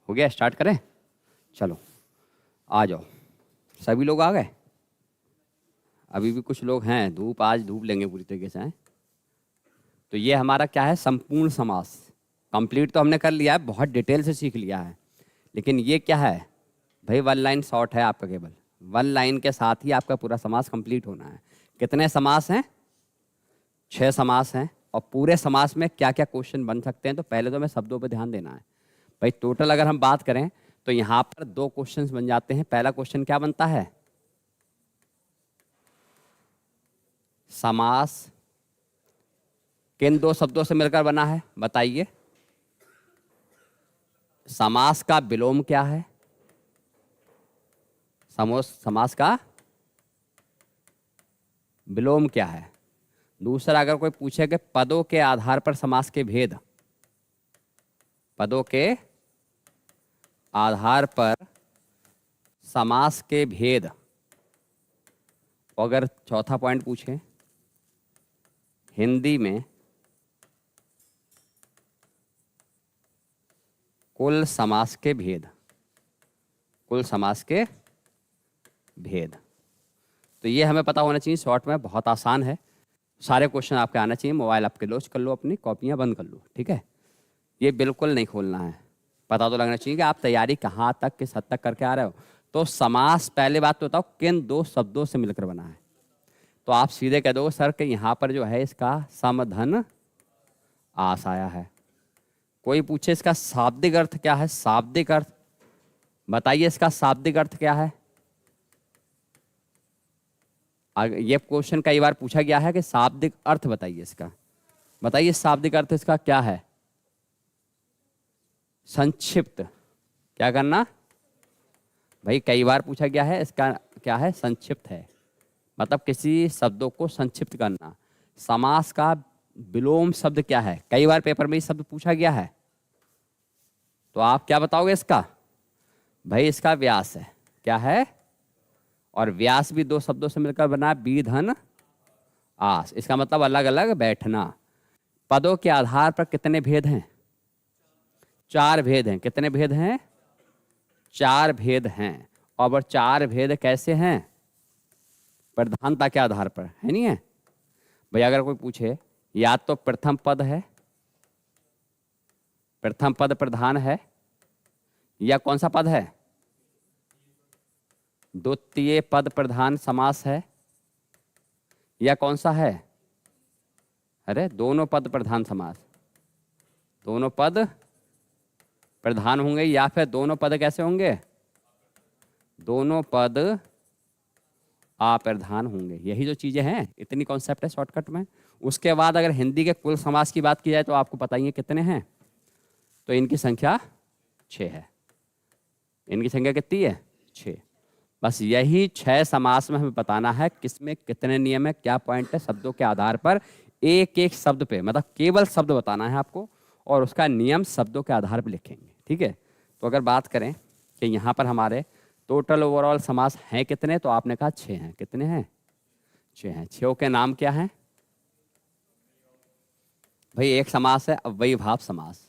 हो गया, स्टार्ट करें? चलो आ जाओ, सभी लोग आ गए? अभी भी कुछ लोग हैं, धूप आज धूप लेंगे पूरी तरीके से हैं। तो ये हमारा क्या है, संपूर्ण समास। कंप्लीट तो हमने कर लिया है, बहुत डिटेल से सीख लिया है, लेकिन ये क्या है भाई, वन लाइन शॉर्ट है आपका, केवल वन लाइन के साथ ही आपका पूरा समास कंप्लीट होना है। कितने समास हैं? 6 समास हैं। और पूरे समास में क्या क्या क्वेश्चन बन सकते हैं, तो पहले तो हमें शब्दों पर ध्यान देना है भाई। टोटल अगर हम बात करें तो यहाँ पर 2 क्वेश्चंस बन जाते हैं। पहला क्वेश्चन क्या बनता है, समास किन 2 शब्दों से मिलकर बना है, बताइए। समास का विलोम क्या है, समास का विलोम क्या है। दूसरा, अगर कोई पूछे कि पदों के आधार पर समास के भेद, पदों के आधार पर समास के भेद। अगर चौथा पॉइंट पूछे, हिंदी में कुल समास के भेद, कुल समास के भेद। तो ये हमें पता होना चाहिए, शॉर्ट में बहुत आसान है। सारे क्वेश्चन आपके आना चाहिए। मोबाइल आपके लॉन्च कर लो, अपनी कॉपियां बंद कर लो, ठीक है। ये बिल्कुल नहीं खोलना है, पता तो लगना चाहिए कि आप तैयारी कहाँ तक, किस हद तक करके आ रहे हो। तो समास, पहले बात तो बताओ किन 2 शब्दों से मिलकर बना है। तो आप सीधे कह दो सर कि यहाँ पर जो है इसका समधन आस आया है। कोई पूछे इसका शाब्दिक अर्थ क्या है, शाब्दिक अर्थ बताइए, इसका शाब्दिक अर्थ क्या है। ये क्वेश्चन कई बार पूछा गया है कि शाब्दिक अर्थ बताइए इसका, बताइए शाब्दिक अर्थ इसका क्या है। संक्षिप्त, क्या करना भाई, कई बार पूछा गया है, इसका क्या है, संक्षिप्त है, मतलब किसी शब्दों को संक्षिप्त करना। समास का विलोम शब्द क्या है, कई बार पेपर में ये शब्द पूछा गया है। तो आप क्या बताओगे इसका, भाई इसका व्यास है, क्या है, और व्यास भी 2 शब्दों से मिलकर बना, बीधन आस, इसका मतलब अलग अलग बैठना। पदों के आधार पर कितने भेद हैं, 4 भेद हैं। कितने भेद हैं, 4 भेद हैं। और वो 4 भेद कैसे हैं, प्रधानता के आधार पर है, नहीं है भाई। अगर कोई पूछे, या तो प्रथम पद है, प्रथम पद प्रधान है, या कौन सा पद है, द्वितीय पद प्रधान समास है, या कौन सा है, अरे दोनों पद प्रधान समास। दोनों पद प्रधान होंगे, या फिर दोनों पद कैसे होंगे, दोनों पद अप्रधान होंगे। यही जो चीजें हैं, इतनी कॉन्सेप्ट है शॉर्टकट में। उसके बाद अगर हिंदी के कुल समास की बात की जाए तो आपको पता ही है कितने हैं, तो इनकी संख्या 6 है। इनकी संख्या कितनी है, 6। बस यही 6 समास में हमें बताना है किसमें कितने नियम है, क्या पॉइंट है। शब्दों के आधार पर एक एक शब्द पे, मतलब केवल शब्द बताना है आपको, और उसका नियम शब्दों के आधार पर लिखेंगे, ठीक है। तो अगर बात करें कि यहाँ पर हमारे टोटल ओवरऑल समास हैं कितने, तो आपने कहा 6 हैं। कितने हैं, 6 हैं। 6 के नाम क्या हैं भाई, एक समास है अव्ययीभाव समास,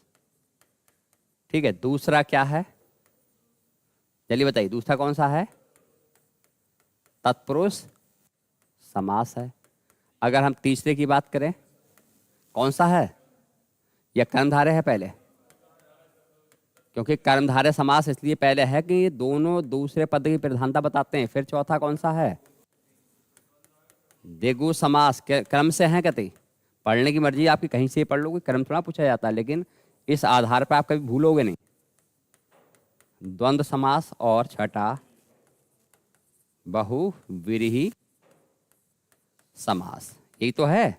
ठीक है। दूसरा क्या है, चलिए बताइए, दूसरा कौन सा है, तत्पुरुष समास है। अगर हम तीसरे की बात करें, कौन सा है, या कर्मधारय है पहले, क्योंकि कर्मधारय समास इसलिए पहले है कि ये दोनों दूसरे पद की प्रधानता बताते हैं। फिर चौथा कौन सा है, द्विगु समास। क्रम से हैं कहते, पढ़ने की मर्जी आपकी, कहीं से पढ़ लोगे, क्रम थोड़ा पूछा जाता है, लेकिन इस आधार पर आप कभी भूलोगे नहीं। द्वंद्व समास, और छठा बहुव्रीहि समास। यही तो है।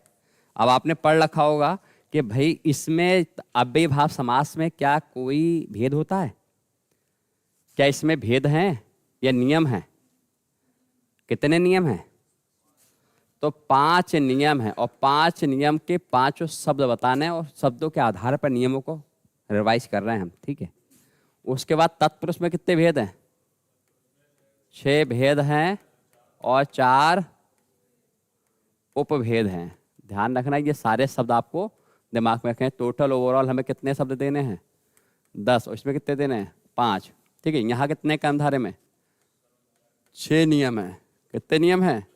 अब आपने पढ़ रखा होगा कि भाई इसमें अव्ययीभाव समास में क्या कोई भेद होता है, क्या इसमें भेद हैं या नियम हैं, कितने नियम हैं, तो 5 नियम हैं। और 5 नियम के 5 शब्द बताने हैं, और शब्दों के आधार पर नियमों को रिवाइज कर रहे हैं हम, ठीक है। उसके बाद तत्पुरुष में कितने भेद हैं, 6 भेद हैं, और 4 उपभेद हैं। ध्यान रखना, ये सारे शब्द आपको दिमाग में रखें। टोटल ओवरऑल हमें कितने शब्द देने हैं, 10, और इसमें कितने देने हैं, 5, ठीक है। यहाँ कितने कर्मधारय में? 6 नियम है। कितने नियम हैं?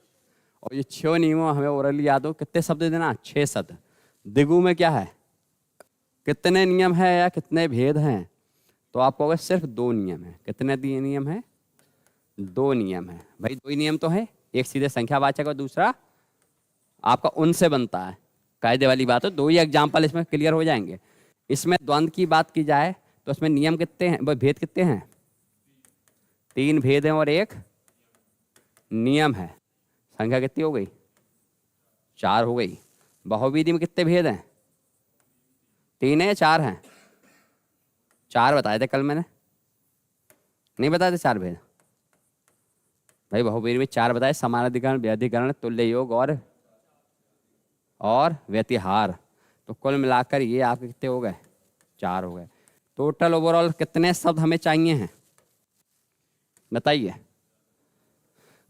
और ये 6 नियमों हमें ओरली याद हो, कितने शब्द देना? 6 शब्द। दिगु में क्या है? कितने नियम है या कितने भेद हैं? तो आप कहोगे सिर्फ 2 नियम है। कितने नियम है? 2 नियम है। भाई 2 ही नियम तो है, एक सीधे संख्यावाचक और दूसरा आपका उनसे बनता है। कायदे वाली बात है। 2 ही एग्जाम्पल इसमें क्लियर हो जाएंगे। इसमें द्वंद्व की बात की जाए तो इसमें नियम कितने हैं, भेद कितने हैं? 3 भेद हैं और 1 नियम है। संख्या कितनी हो गई? 4 हो गई। बहुविधि में कितने भेद हैं? 3 है या 4 हैं? 4 बताए थे कल मैंने, नहीं बताए थे 4 भेद? भाई बहुविधि में 4 बताए, समानाधिकरण, व्यधिकरण, तुल्य योग और व्यतिहार। तो कुल मिलाकर ये आपके कितने हो गए? 4 हो गए। टोटल ओवरऑल कितने शब्द हमें चाहिए हैं बताइए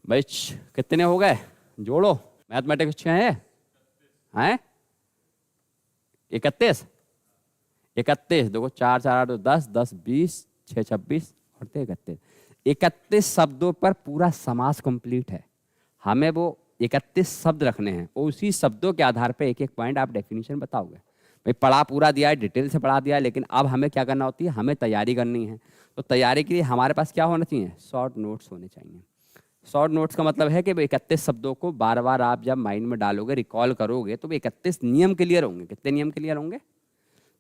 भाई? कितने हो गए? जोड़ो, मैथमेटिक्स 6 है हैं? 31 देखो, 4 4 8 10 10 20 6 26 और 31 31 शब्दों पर पूरा समास कंप्लीट है। हमें वो 31 शब्द रखने हैं, उसी शब्दों के आधार पे एक एक पॉइंट आप डेफिनेशन बताओगे। भाई पढ़ा पूरा दिया है, डिटेल से पढ़ा दिया है, लेकिन अब हमें क्या करना होती है? हमें तैयारी करनी है। तो तैयारी के लिए हमारे पास क्या होना चाहिए? शॉर्ट नोट्स होने चाहिए। शॉर्ट नोट्स का मतलब है कि 31 शब्दों को बार बार आप जब माइंड में डालोगे, रिकॉल करोगे, तो 31 नियम क्लियर होंगे। कितने नियम क्लियर होंगे?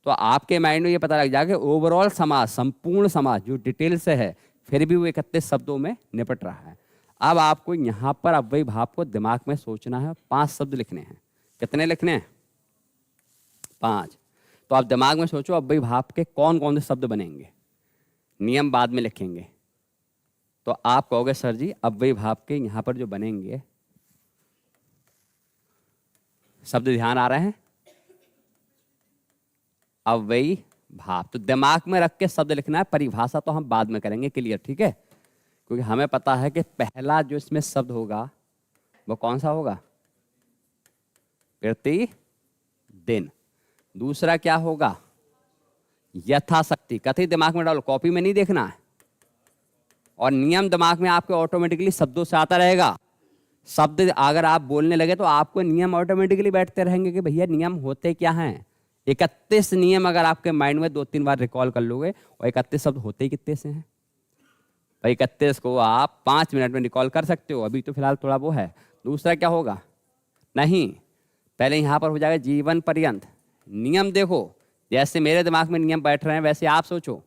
तो आपके माइंड में ये पता लग जाएगा कि ओवरऑल समास, संपूर्ण समास जो डिटेल से है, फिर भी वो 31 शब्दों में निपट रहा है। अब आपको यहाँ पर अव्ययी भाव को दिमाग में सोचना है। 5 शब्द लिखने हैं। कितने लिखने हैं? 5। तो आप दिमाग में सोचो अव्ययी भाव के कौन कौन से शब्द बनेंगे। नियम बाद में लिखेंगे। तो आप कहोगे सर जी अव्ययी भाव के यहाँ पर जो बनेंगे शब्द ध्यान आ रहे हैं? अव्ययी भाव। तो दिमाग में रख के शब्द लिखना है। परिभाषा तो हम बाद में करेंगे क्लियर, ठीक है? क्योंकि हमें पता है कि पहला जो इसमें शब्द होगा वो कौन सा होगा? प्रतिदिन। दूसरा क्या होगा? यथाशक्ति। कथी दिमाग में डालो, कॉपी में नहीं देखना है। और नियम दिमाग में आपके ऑटोमेटिकली शब्दों से आता रहेगा। शब्द अगर आप बोलने लगे तो आपको नियम ऑटोमेटिकली बैठते रहेंगे कि भैया नियम होते क्या हैं। 31 नियम अगर आपके माइंड में 2-3 बार रिकॉल कर लोगे, और 31 शब्द होते ही कितने से हैं भाई? 31 को आप 5 मिनट में रिकॉल कर सकते हो। अभी तो फिलहाल थोड़ा वो है। दूसरा क्या होगा? नहीं, पहले यहाँ पर हो जाएगा जीवन पर्यंत। नियम देखो, जैसे मेरे दिमाग में नियम बैठ रहे हैं वैसे आप सोचो।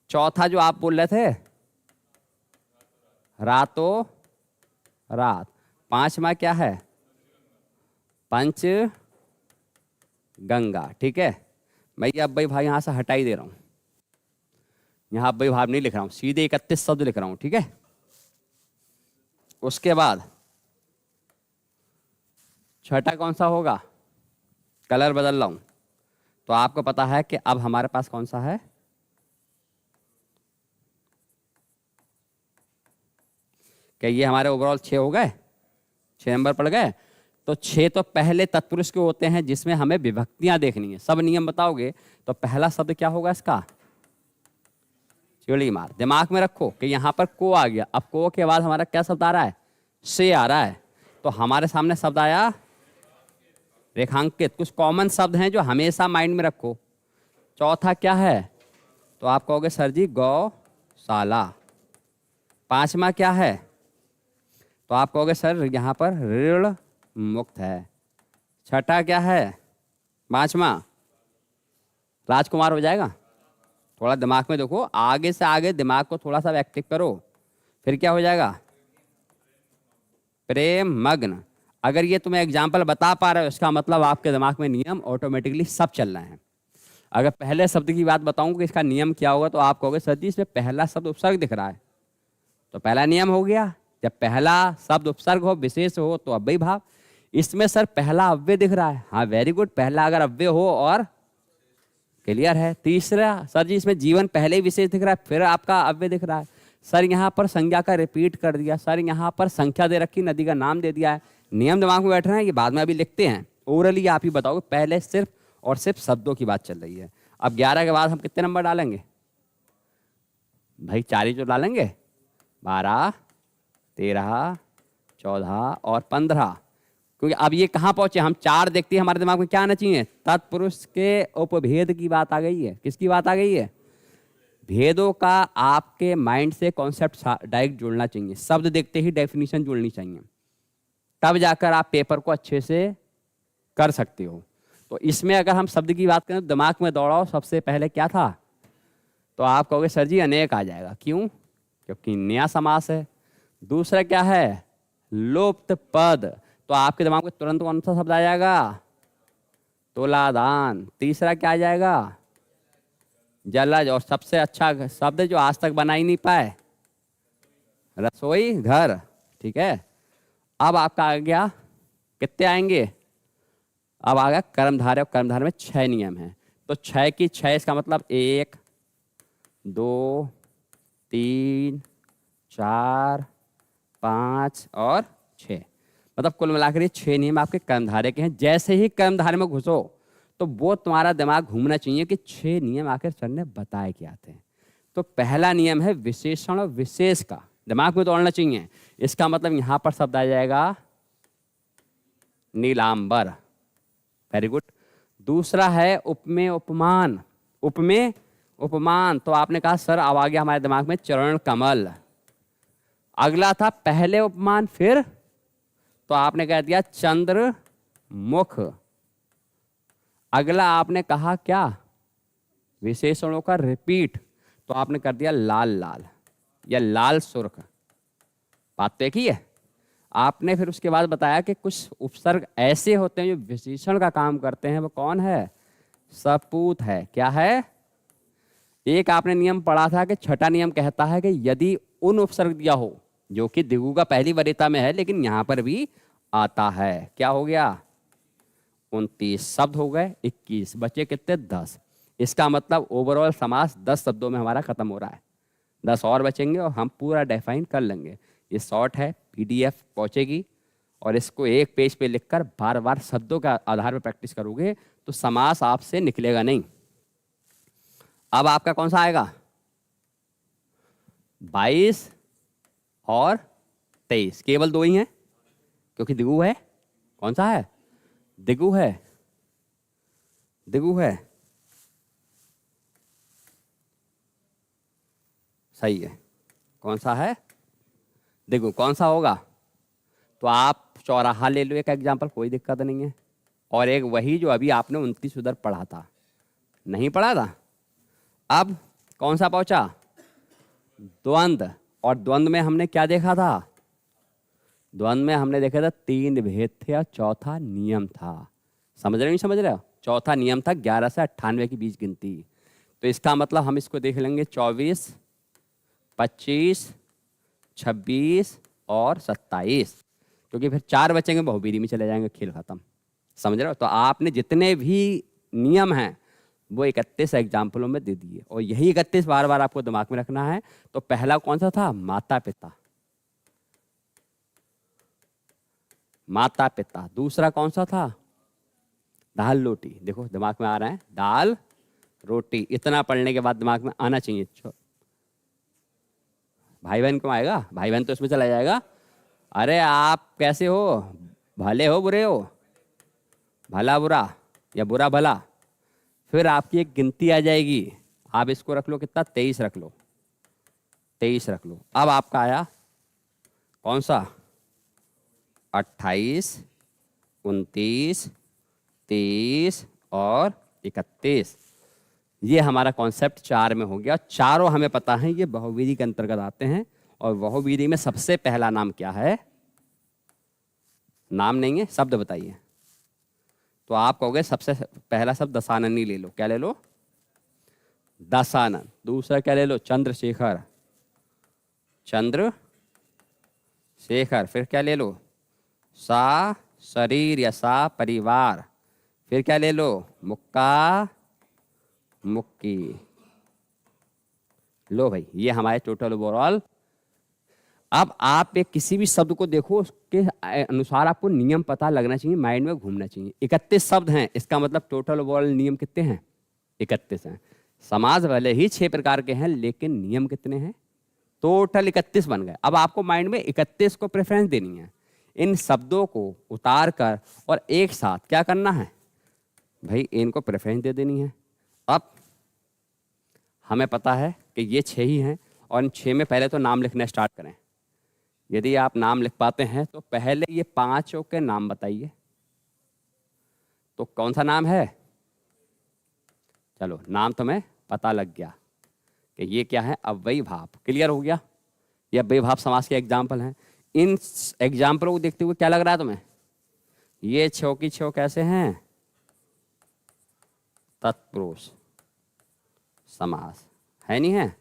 चौथा जो आप बोल रहे थे, रातों रात। 5वां क्या है? पंच गंगा, ठीक है? मैं ये अव्ययी भाव यहाँ से हटा ही दे रहा हूँ। यहाँ अव्ययी भाव नहीं लिख रहा हूँ, सीधे 31 शब्द लिख रहा हूँ, ठीक है? उसके बाद छठा कौन सा होगा? कलर बदल रहा हूँ। तो आपको पता है कि अब हमारे पास कौन सा है? क्या ये हमारे ओवरऑल 6 हो गए? 6 नंबर पड़ गए। तो 6 तो पहले तत्पुरुष के होते हैं जिसमें हमें विभक्तियां देखनी है। सब नियम बताओगे तो पहला शब्द क्या होगा इसका? चिड़ी मार। दिमाग में रखो कि यहां पर को आ गया। अब को के बाद हमारा क्या शब्द आ रहा है? से आ रहा है। तो हमारे सामने शब्द आया रेखांकित। कुछ कॉमन शब्द हैं जो हमेशा माइंड में रखो। चौथा क्या है? तो आप कहोगे सर जी गौशाला। 5वां क्या है? तो आप कहोगे सर यहाँ पर ऋण मुक्त है। छठा क्या है? 5वां राजकुमार हो जाएगा। थोड़ा दिमाग में देखो, आगे से आगे दिमाग को थोड़ा सा एक्टिव करो। फिर क्या हो जाएगा? प्रेम मग्न। अगर ये तुम्हें एग्जाम्पल बता पा रहे हो, इसका मतलब आपके दिमाग में नियम ऑटोमेटिकली सब चल रहे हैं। अगर पहले शब्द की बात बताऊं कि इसका नियम क्या होगा, तो आप कहोगे सर जी इसमें पहला शब्द उपसर्ग दिख रहा है, तो पहला नियम हो गया। जब पहला शब्द उपसर्ग हो, विशेष हो, तो अव्ययी भाव। इसमें सर पहला अव्यय दिख रहा है। हाँ वेरी गुड, पहला अगर अव्यय हो और क्लियर है। तीसरा सर जी इसमें जीवन पहले ही विशेष दिख रहा है, फिर आपका अव्यय दिख रहा है। सर यहाँ पर संज्ञा का रिपीट कर दिया। सर यहाँ पर संख्या दे रखी, नदी का नाम दे दिया है। नियम दिमाग में बैठ रहे हैं, ये बाद में अभी लिखते हैं। ओरली आप ही बताओगे, पहले सिर्फ और सिर्फ शब्दों की बात चल रही है। अब 11 के बाद हम कितने नंबर डालेंगे? भाई 4 ही तो डालेंगे, 12, 13, 14 और 15, क्योंकि अब ये कहाँ पहुंचे, हम 4 देखते हैं, हमारे दिमाग में क्या आना चाहिए, तत्पुरुष के उपभेद की बात आ गई है। किसकी बात आ गई है? भेदों का आपके माइंड से कॉन्सेप्ट डायरेक्ट जुड़ना चाहिए, शब्द देखते ही डेफिनेशन जुड़नी चाहिए, तब जाकर आप पेपर को अच्छे से कर सकते हो। तो इसमें अगर हम शब्द की बात करें तो दिमाग में दौड़ाओ सबसे पहले क्या था, तो आप कहोगे सर जी अनेक आ जाएगा। क्यों? क्योंकि नया समास है। दूसरा क्या है? लोप्त पद। तो आपके दिमाग में तुरंत कौन सा शब्द आ जाएगा? तुलादान। तीसरा क्या आ जाएगा? जलज। और सबसे अच्छा शब्द जो आज तक बना ही नहीं पाए, रसोई घर। ठीक है, अब आपका आ गया, कितने आएंगे? अब आ गया कर्मधारय, और कर्मधारय में 6 नियम हैं। तो 6 की 6, इसका मतलब 1, 2, 3, 4, 5 और 6, मतलब कुल मिलाकर ये 6 नियम आपके कर्मधारय के हैं। जैसे ही कर्मधारय में घुसो तो वो तुम्हारा दिमाग घूमना चाहिए कि 6 नियम आखिर सर ने बताए क्या थे। तो पहला नियम है विशेषण और विशेष का, दिमाग में दौड़ना चाहिए। इसका मतलब यहां पर शब्द आ जाएगा नीलांबर। Very good. दूसरा है उपमेय उपमान। उपमेय उपमान, तो आपने कहा सर अब आ गया हमारे दिमाग में चरण कमल। अगला था पहले उपमान, फिर तो आपने कह दिया चंद्र मुख। अगला आपने कहा क्या? विशेषणों का रिपीट, तो आपने कर दिया लाल लाल या लाल सुर्ख। बात तो एक ही है। आपने फिर उसके बाद बताया कि कुछ उपसर्ग ऐसे होते हैं जो विशेषण का काम करते हैं, वो कौन है? सपूत है। क्या है? एक आपने नियम पढ़ा था कि छठा नियम कहता है कि यदि उन उपसर्ग दिया हो जो कि दिगु का पहली वरीयता में है लेकिन यहां पर भी आता है, क्या हो गया? 29 शब्द हो गए, 21 बचे कितने? 10। इसका मतलब ओवरऑल समास 10 शब्दों में हमारा खत्म हो रहा है। 10 और बचेंगे और हम पूरा डिफाइन कर लेंगे। ये शॉर्ट है, पीडीएफ पहुंचेगी और इसको एक पेज पे लिखकर बार बार शब्दों के आधार पर प्रैक्टिस करोगे तो समास आपसे निकलेगा नहीं। अब आपका कौन सा आएगा? 22 और 23, केवल 2 ही हैं क्योंकि दिगु है। कौन सा है? दिगु है। दिगु है, सही है। कौन सा है? दिगु। कौन सा होगा? तो आप चौराहा ले लो एक एग्जाम्पल, कोई दिक्कत नहीं है। और एक वही जो अभी आपने 29 उधर पढ़ा था, नहीं पढ़ा था। अब कौन सा पहुंचा? द्वंद्व। और द्वंद्व में हमने क्या देखा था? द्वंद्व में हमने देखा था 3 भेद थे और चौथा नियम था। समझ रहे हो नहीं समझ रहे हो? चौथा नियम था 11 से 98 के बीच गिनती। तो इसका मतलब हम इसको देख लेंगे 24, 25, 26 और 27, क्योंकि फिर 4 बचेंगे बहुवीरी में चले जाएंगे, खेल खत्म। समझ रहे हो? तो आपने जितने भी नियम हैं वो 31 एग्जाम्पलों में दे दिए और यही 31 बार बार आपको दिमाग में रखना है। तो पहला कौन सा था? माता पिता। माता पिता। दूसरा कौन सा था? दाल रोटी। देखो दिमाग में आ रहा है, दाल रोटी। इतना पढ़ने के बाद दिमाग में आना चाहिए। भाई बहन क्यों आएगा? भाई बहन तो इसमें चला जाएगा। अरे आप कैसे हो? भले हो बुरे हो? भला बुरा या बुरा भला? फिर आपकी एक गिनती आ जाएगी। आप इसको रख लो कितना? 23 रख लो, 23 रख लो। अब आपका आया कौन सा? 28, 29, 30 और 31। ये हमारा कॉन्सेप्ट 4 में हो गया। चारों हमें पता है ये बहुवीरी के अंतर्गत आते हैं। और बहुवीरी में सबसे पहला नाम क्या है? नाम नहीं है, शब्द बताइए। तो आप कहोगे सबसे पहला शब्द दशाननी ले लो। क्या ले लो? दशानन। दूसरा क्या ले लो? चंद्रशेखर। चंद्रशेखर। फिर क्या ले लो? सा शरीर या सा परिवार। फिर क्या ले लो? मुक्का मुक्की। लो भाई, ये हमारे टोटल ओवरऑल। अब आप एक किसी भी शब्द को देखो, उसके अनुसार आपको नियम पता लगना चाहिए, माइंड में घूमना चाहिए। 31 शब्द हैं, इसका मतलब टोटल ओवरऑल नियम कितने हैं? 31 हैं। समास भले ही 6 प्रकार के हैं, लेकिन नियम कितने हैं? टोटल 31 बन गए। अब आपको माइंड में 31 को प्रेफरेंस देनी है। इन शब्दों को उतार कर और एक साथ क्या करना है भाई, इनको प्रेफरेंस दे देनी है। अब हमें पता है कि ये 6 ही हैं, और इन 6 में पहले तो नाम लिखना स्टार्ट करें। यदि आप नाम लिख पाते हैं तो पहले ये 5 के नाम बताइए। तो कौन सा नाम है? चलो, नाम तुम्हें पता लग गया कि ये क्या है, अव्ययी भाव। क्लियर हो गया? ये अव्ययी भाव समास के एग्जाम्पल हैं। इन एग्जाम्पलों को देखते हुए क्या लग रहा है तुम्हें? ये 6 की 6 कैसे हैं? तत्पुरुष समास है, नहीं है?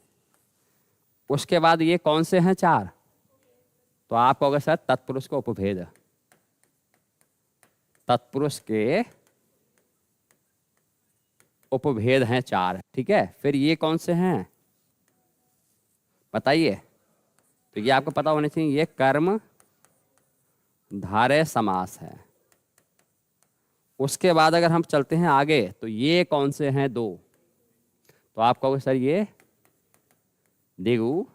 उसके बाद ये कौन से हैं? 4। तो आप कहोगे सर तत्पुरुष को उपभेद, तत्पुरुष के उपभेद हैं 4, ठीक है। फिर ये कौन से हैं बताइए? तो ये आपको पता होना चाहिए, ये कर्म धारय समास है। उसके बाद अगर हम चलते हैं आगे तो ये कौन से हैं? 2। तो आप कहोगे सर ये द्विगु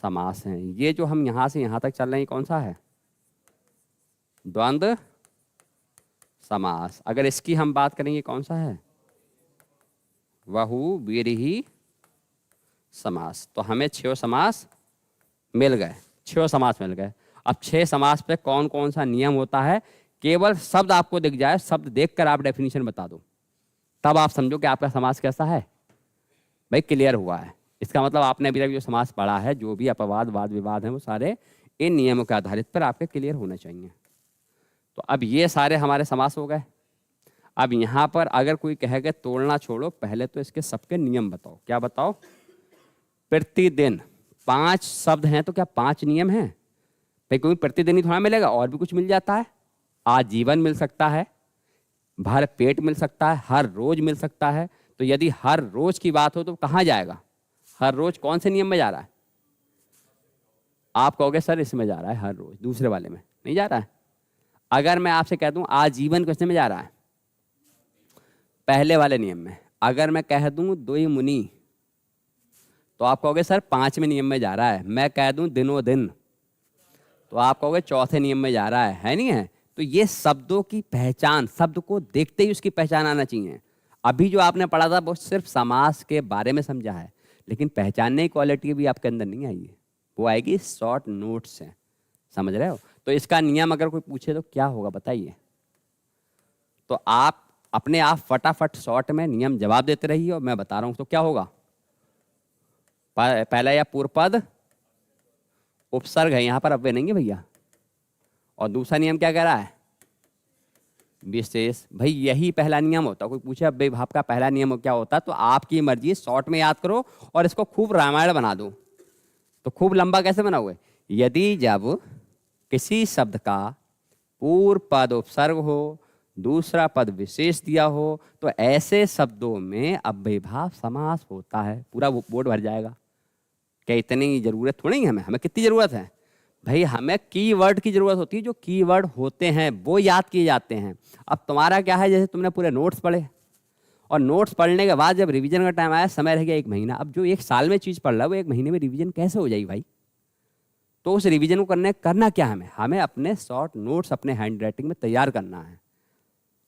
समास हैं। ये जो हम यहां से यहां तक चल रहे हैं कौन सा है? द्वंद्व समास। अगर इसकी हम बात करेंगे कौन सा है? बहुव्रीहि समास। तो हमें 6 समास मिल गए, 6 समास मिल गए। अब 6 समास पे कौन कौन सा नियम होता है, केवल शब्द आपको दिख जाए, शब्द देखकर आप डेफिनेशन बता दो, तब आप समझो कि आपका समास कैसा है। भाई क्लियर हुआ है? इसका मतलब आपने अभी तक जो समास पढ़ा है, जो भी अपवाद वाद विवाद हैं, वो सारे इन नियमों के आधारित पर आपके क्लियर होने चाहिए। तो अब ये सारे हमारे समास हो गए। अब यहाँ पर अगर कोई कहेगा तोड़ना छोड़ो, पहले तो इसके सबके नियम बताओ। क्या बताओ? प्रतिदिन 5 शब्द हैं तो क्या 5 नियम हैं? भाई कोई प्रतिदिन ही थोड़ा मिलेगा, और भी कुछ मिल जाता है। आजीवन मिल सकता है, भर पेट मिल सकता है, हर रोज मिल सकता है। तो यदि हर रोज की बात हो तो कहाँ जाएगा? हर रोज कौन से नियम में जा रहा है? आप कहोगे सर इसमें जा रहा है, हर रोज, दूसरे वाले में नहीं जा रहा है। अगर मैं आपसे कह दूं आजीवन किसने में जा रहा है? पहले वाले नियम में। अगर मैं कह दूं दुई मुनि, तो आप कहोगे सर 5वें नियम में जा रहा है। मैं कह दूं दिनों दिन, तो आप कहोगे 4थे नियम में जा रहा है नहीं है? तो ये शब्दों की पहचान, शब्द को देखते ही उसकी पहचान आना चाहिए। अभी जो आपने पढ़ा था वो सिर्फ समास के बारे में समझा है, लेकिन पहचानने की क्वालिटी भी आपके अंदर नहीं आई है, वो आएगी शॉर्ट नोट्स से। समझ रहे हो? तो इसका नियम अगर कोई पूछे तो क्या होगा बताइए? तो आप अपने आप फटाफट शॉर्ट में नियम जवाब देते रहिए, और मैं बता रहा हूं तो क्या होगा। पहला या पूर्व पद उपसर्ग है, यहां पर अव्यय नहीं है भैया। और दूसरा नियम क्या कह रहा है? विशेष। भाई यही पहला नियम होता। कोई पूछे अव्यय भाव का पहला नियम क्या होता, तो आपकी मर्जी, शॉर्ट में याद करो और इसको खूब रामायण बना दो। तो खूब लंबा कैसे बना हुआ है? यदि जब किसी शब्द का पूर्व पद उपसर्ग हो, दूसरा पद विशेष दिया हो, तो ऐसे शब्दों में अव्यय भाव समास होता है। पूरा बोर्ड भर जाएगा। क्या इतनी जरूरत थोड़ी है हमें कितनी जरूरत है भाई? हमें कीवर्ड की जरूरत होती है। जो कीवर्ड होते हैं वो याद किए जाते हैं। अब तुम्हारा क्या है, जैसे तुमने पूरे नोट्स पढ़े, और नोट्स पढ़ने के बाद जब रिवीजन का टाइम आया, समय रह गया 1 महीना। अब जो 1 साल में चीज़ पढ़ रहा है वो 1 महीने में रिवीजन कैसे हो जाएगी भाई? तो उस रिवीजन को करना क्या हमें अपने शॉर्ट नोट्स अपने हैंड राइटिंग में तैयार करना है।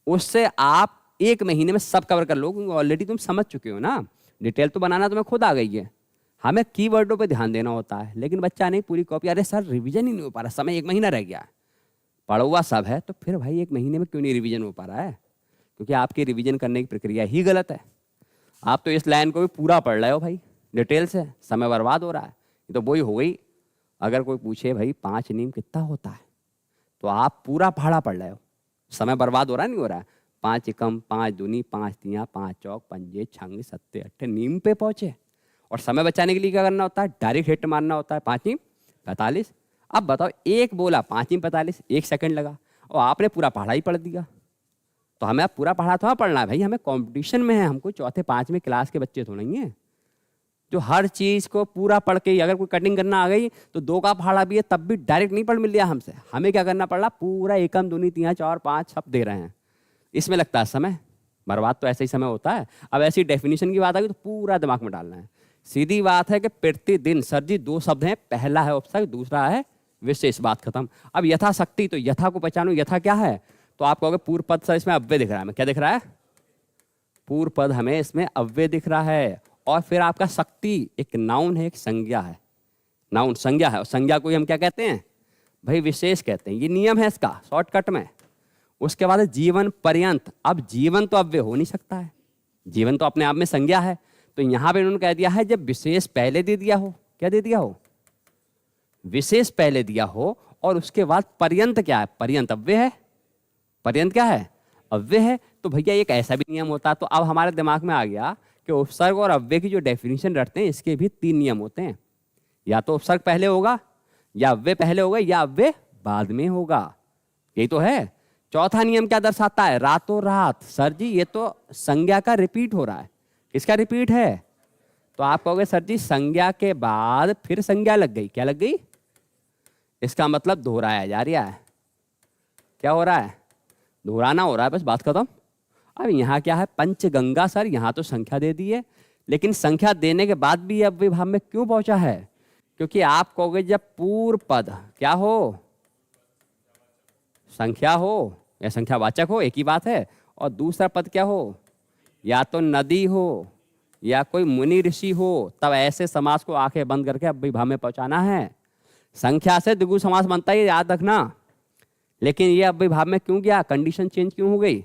उससे आप 1 महीने में सब कवर कर लो, क्योंकि ऑलरेडी तुम समझ चुके हो ना। डिटेल तो बनाना तुम्हें खुद आ गई है। हमें कीवर्डों पे ध्यान देना होता है। लेकिन बच्चा नहीं, पूरी कॉपी, अरे सर रिवीजन ही नहीं हो पा रहा, समय 1 महीना रह गया है, पढ़ा हुआ सब है, तो फिर भाई 1 महीने में क्यों नहीं रिवीजन हो पा रहा है? क्योंकि आपकी रिवीजन करने की प्रक्रिया ही गलत है। आप तो इस लाइन को भी पूरा पढ़ रहे हो भाई डिटेल से, समय बर्बाद हो रहा है। ये तो वही हो गई। अगर कोई पूछे भाई 5 नियम कितना होता है, तो आप पूरा पढ़ा पढ़ रहे हो, समय बर्बाद हो रहा नहीं हो रहा है? 5 एकम 5 दूनी 5 तियाँ 5 चौक पंजे छंग सत्ते अट्ठे नीम पे पहुंचे। और समय बचाने के लिए क्या करना होता है? डायरेक्ट हिट मारना होता है। 5 नीम 45। अब बताओ, एक बोला 5 नीम 45, 1 सेकंड लगा, और आपने पूरा पढ़ा ही पढ़ दिया। तो हमें अब पूरा पढ़ा थोड़ा पढ़ना है भाई, हमें कंपटीशन में है। हमको 4थे 5वें क्लास के बच्चे थोड़ा ही हैं जो हर चीज़ को पूरा पढ़ के, अगर कोई कटिंग करना आ गई तो 2 का पढ़ा भी है तब भी डायरेक्ट नहीं पढ़ मिल लिया हमसे। हमें क्या करना पड़ रहा? पूरा एकम दूनी तियाँ 4 5 सब दे रहे हैं। इसमें लगता है समय, बर्बाद तो ऐसे ही समय होता है। अब ऐसी डेफिनेशन की बात आ गई तो पूरा दिमाग में डालना है। सीधी बात है कि प्रतिदिन सर जी 2 शब्द हैं, पहला है उपसर्ग, दूसरा है विशेष, बात खत्म। अब यथाशक्ति, तो यथा को पहचानो, यथा क्या है? तो आप कहोगे पूर्व पद सर इसमें अव्यय दिख रहा है। हमें क्या दिख रहा है? पूर्व पद हमें इसमें अव्यय दिख रहा है। और फिर आपका शक्ति एक नाउन है, एक संज्ञा है। नाउन संज्ञा है, और संज्ञा को ही हम क्या कहते हैं भाई? विशेष कहते हैं। ये नियम है इसका शॉर्टकट में। उसके बाद जीवन पर्यंत। अब जीवन तो अव्यय हो नहीं सकता है, जीवन तो अपने आप में संज्ञा है। तो यहां पे इन्होंने कह दिया है जब विशेष पहले दे दिया हो, क्या दे दिया हो? विशेष पहले दिया हो, और उसके बाद पर्यंत क्या है? पर्यंत अव्यय है। पर्यंत क्या है? अव्यय है। तो भैया एक ऐसा भी नियम होता। तो अब हमारे दिमाग में आ गया कि उपसर्ग और अव्यय की जो डेफिनेशन रखते हैं इसके भी 3 नियम होते हैं। या तो उपसर्ग पहले होगा, या अव्यय पहले होगा, या अव्यय बाद में होगा। यही तो है। चौथा नियम क्या दर्शाता है? रातों रात। सर जी ये तो संज्ञा का रिपीट हो रहा है। किसका रिपीट है? तो आप कहोगे सर जी संज्ञा के बाद फिर संज्ञा लग गई। क्या लग गई? इसका मतलब दोहराया जा रहा है। क्या हो रहा है? दोहराना हो रहा है, बस बात खत्म। अब यहाँ क्या है? पंचगंगा। सर यहाँ तो संख्या दे दी है, लेकिन संख्या देने के बाद भी अब विभाग में क्यों पहुंचा है? क्योंकि आप कहोगे जब पूर्व पद क्या हो? संख्या हो या संख्यावाचक हो, एक ही बात है। और दूसरा पद क्या हो? या तो नदी हो या कोई मुनि ऋषि हो, तब ऐसे समास को आंखें बंद करके अब विभाग में पहुंचाना है। संख्या से द्विगु समास बनता है, याद रखना। लेकिन ये अब विभाग में क्यों गया? कंडीशन चेंज क्यों हो गई?